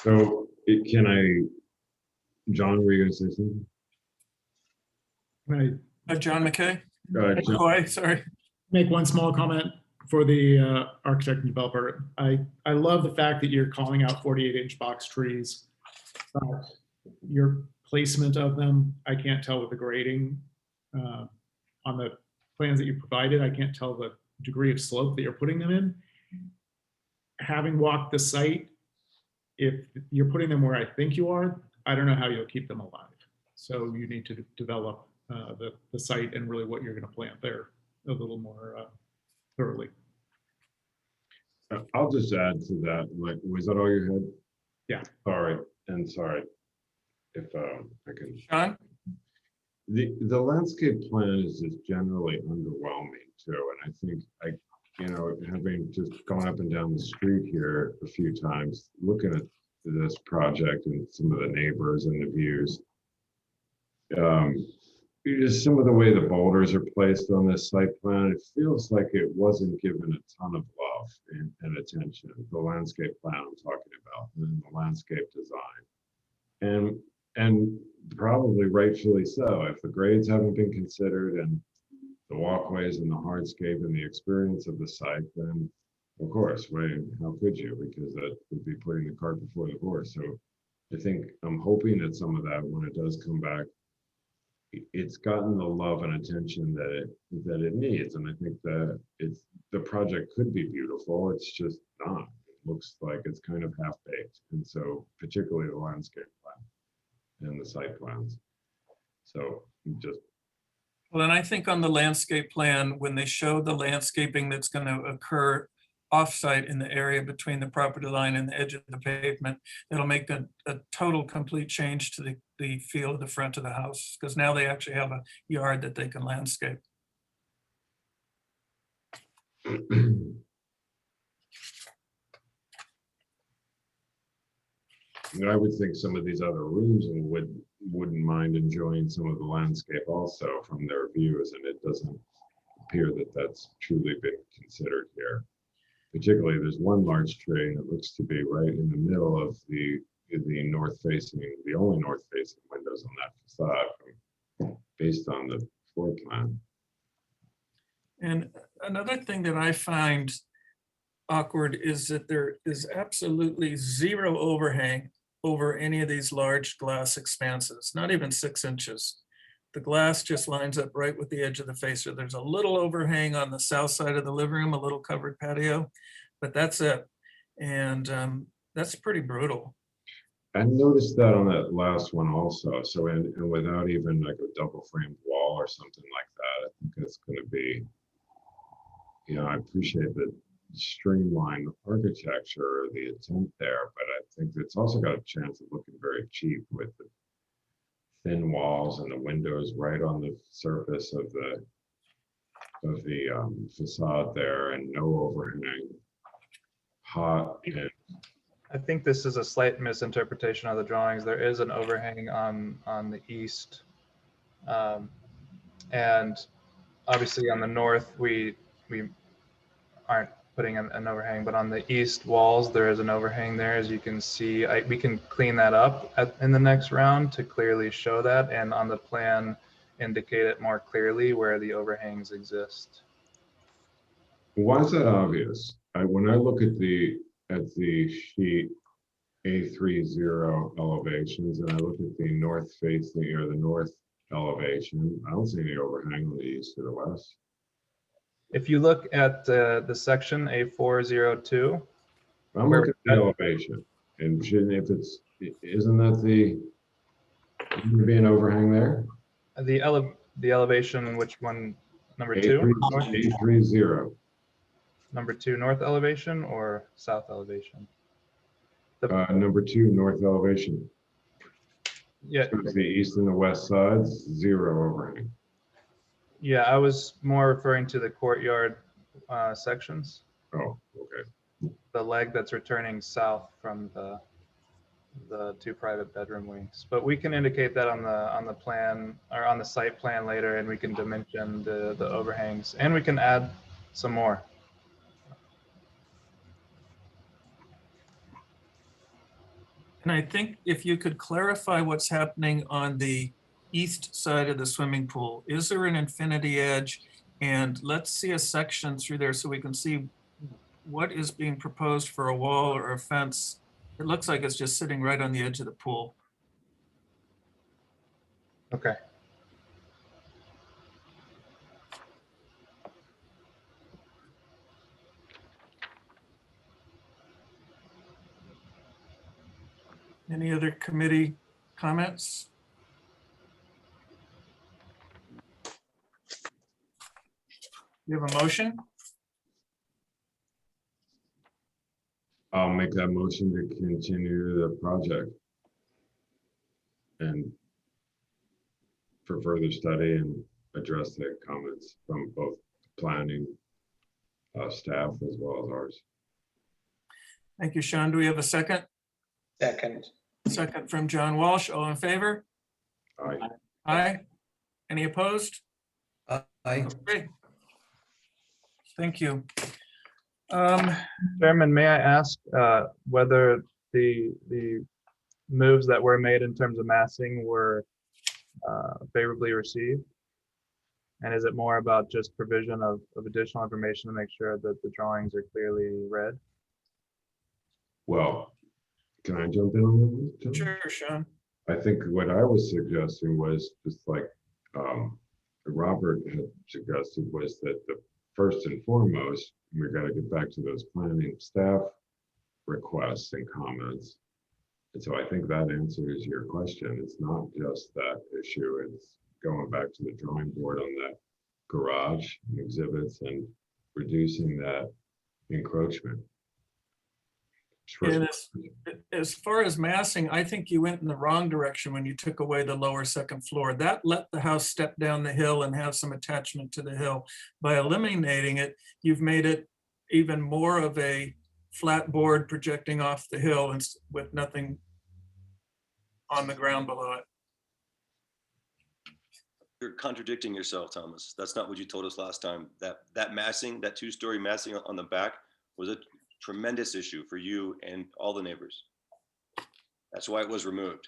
So John, were you gonna say something? Can I John McKay? John, McCoy, sorry. make one small comment for the architect and developer? I love the fact that you're calling out 48-inch box trees. Your placement of them, I can't tell with the grading on the plans that you provided. I can't tell the degree of slope that you're putting them in. Having walked the site, if you're putting them where I think you are, I don't know how you'll keep them alive. So you need to develop the site and really what you're going to plant there a little more thoroughly. I'll just add to that. Like, was that all you had? Yeah. All right, and sorry if I can. Sean? The landscape plan is just generally underwhelming too, and I think having just gone up and down the street here a few times, looking at this project and some of the neighbors and the views, just some of the way the boulders are placed on this site plan, it feels like it wasn't given a ton of love and attention. The landscape plan I'm talking about, and the landscape design, and probably rightfully so. If the grades haven't been considered and the walkways and the hardscape and the experience of the site, then of course, how could you? Because that would be putting the cart before the horse. So I think I'm hoping that some of that, when it does come back, it's gotten the love and attention that it needs. And I think that the project could be beautiful. It's just not. It looks like it's kind of half-baked. And so particularly the landscape plan and the site plans. So just. Well, and I think on the landscape plan, when they show the landscaping that's going to occur offsite in the area between the property line and the edge of the pavement, it'll make a total complete change to the feel of the front of the house, because now they actually have a yard that they can landscape. I would think some of these other rooms wouldn't mind enjoying some of the landscape also from their views, and it doesn't appear that that's truly been considered here. Particularly, there's one large tree that looks to be right in the middle of the only north facing windows on that facade, based on the floor plan. And another thing that I find awkward is that there is absolutely zero overhang over any of these large glass expanses, not even 6 inches. The glass just lines up right with the edge of the facer. There's a little overhang on the south side of the living room, a little covered patio, but that's it. And that's pretty brutal. I noticed that on that last one also. So, and without even like a double framed wall or something like that, I think it's going to be, you know, I appreciate the streamlined architecture, the intent there, but I think it's also got a chance of looking very cheap with the thin walls and the windows right on the surface of the facade there, and no overhang. Hot and I think this is a slight misinterpretation of the drawings. There is an overhang on the east. And obviously on the north, we aren't putting an overhang, but on the east walls, there is an overhang there. As you can see, we can clean that up in the next round to clearly show that, and on the plan, indicate it more clearly where the overhangs exist. why is that obvious? When I look at the sheet A30 elevations, and I look at the north facing or the north elevation, I don't see any overhang on the east or the west. If you look at the section A402, I'm looking at the elevation, and isn't that be an overhang there? the elevation, which one? Number two? A30. Number 2 north elevation or south elevation? Number 2 north elevation. Yeah. The east and the west sides, 0 overhang. Yeah, I was more referring to the courtyard sections. Oh, okay. The leg that's returning south from the 2 private bedroom wings. But we can indicate that on the plan or on the site plan later, and we can dimension the overhangs, and we can add some more. And I think if you could clarify what's happening on the east side of the swimming pool, is there an infinity edge? And let's see a section through there so we can see what is being proposed for a wall or a fence. It looks like it's just sitting right on the edge of the pool. Okay. Any other committee comments? You have a motion? I'll make that motion to continue the project and for further study and address the comments from both planning staff as well as ours. Thank you, Sean. Do we have a second? Second. Second from John Walsh. All in favor? Aye. Aye. Any opposed? Aye. Okay. Thank you. Chairman, may I ask whether the moves that were made in terms of massing were favorably received? And is it more about just provision of additional information to make sure that the drawings are clearly read? Well, can I jump in on that? Sure, Sean. I think what I was suggesting was just like Robert had suggested, was that the first and foremost, we got to get back to those planning staff requests and comments. And so I think that answers your question. It's not just that issue. It's going back to the drawing board on that garage and exhibits and reducing that encroachment. And as far as massing, I think you went in the wrong direction when you took away the lower second floor. That let the house step down the hill and have some attachment to the hill. By eliminating it, you've made it even more of a flat board projecting off the hill and with nothing on the ground below it. You're contradicting yourself, Thomas. That's not what you told us last time. That massing, that 2-story massing on the back was a tremendous issue for you and all the neighbors. That's why it was removed.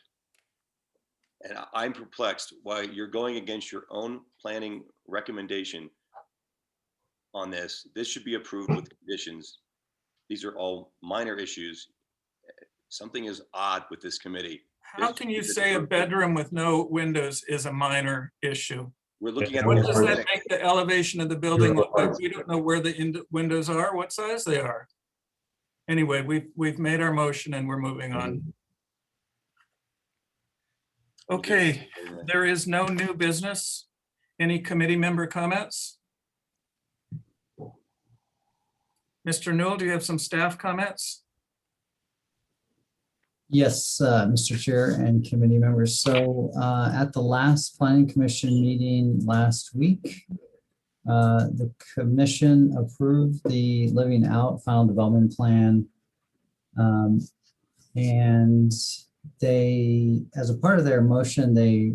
And I'm perplexed why you're going against your own planning recommendation on this. This should be approved with conditions. These are all minor issues. Something is odd with this committee. how can you say a bedroom with no windows is a minor issue? We're looking at. What the does that aesthetic. make the elevation of the building look like? We don't know where the windows are, what size they are. Anyway, we've made our motion and we're moving on. Okay, there is no new business. Any committee member comments? Mr. Newell, do you have some staff comments? Yes, Mr. Chair and committee members. So at the last planning commission meeting last week, the commission approved the living out final development plan. And they, as a part of their motion, they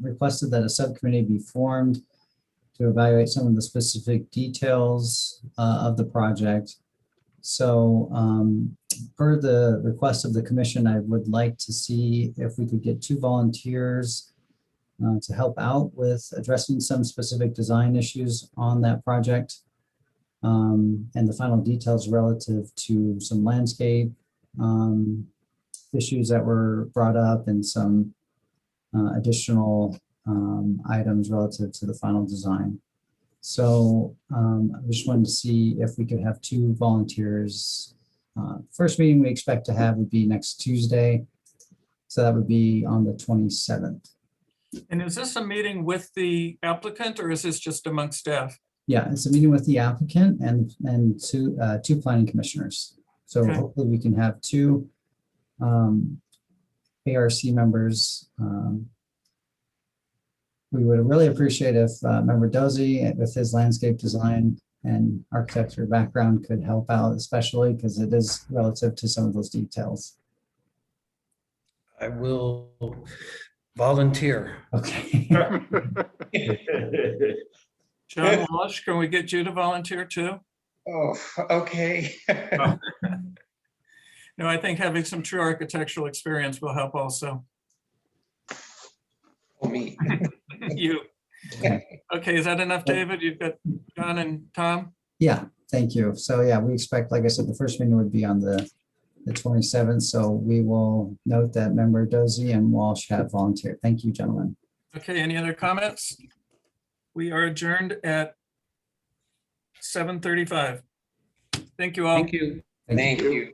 requested that a subcommittee be formed to evaluate some of the specific details of the project. So per the request of the commission, I would like to see if we could get 2 volunteers to help out with addressing some specific design issues on that project, and the final details relative to some landscape issues that were brought up and some additional items relative to the final design. So I just wanted to see if we could have 2 volunteers. First meeting we expect to have would be next Tuesday. So that would be on the 27th. And is this a meeting with the applicant or is this just among staff? Yeah, it's a meeting with the applicant and 2 planning commissioners. So Okay. hopefully we can have 2 ARC members. We would really appreciate if Member Dozy with his landscape design and architecture background could help out, especially because it is relative to some of those details. I will volunteer. Okay. John Walsh, can we get you to volunteer too? Oh, okay. No, I think having some true architectural experience will help also. Oh, me. You. Okay, is that enough, David? You've got John and Tom? Yeah, thank you. So yeah, we expect, like I said, the first meeting would be on the 27th. So we will note that Member Dozy and Walsh have volunteered. Thank you, gentlemen. Okay, any other comments? We are adjourned at 7:35. Thank you all. Thank you. Thank you.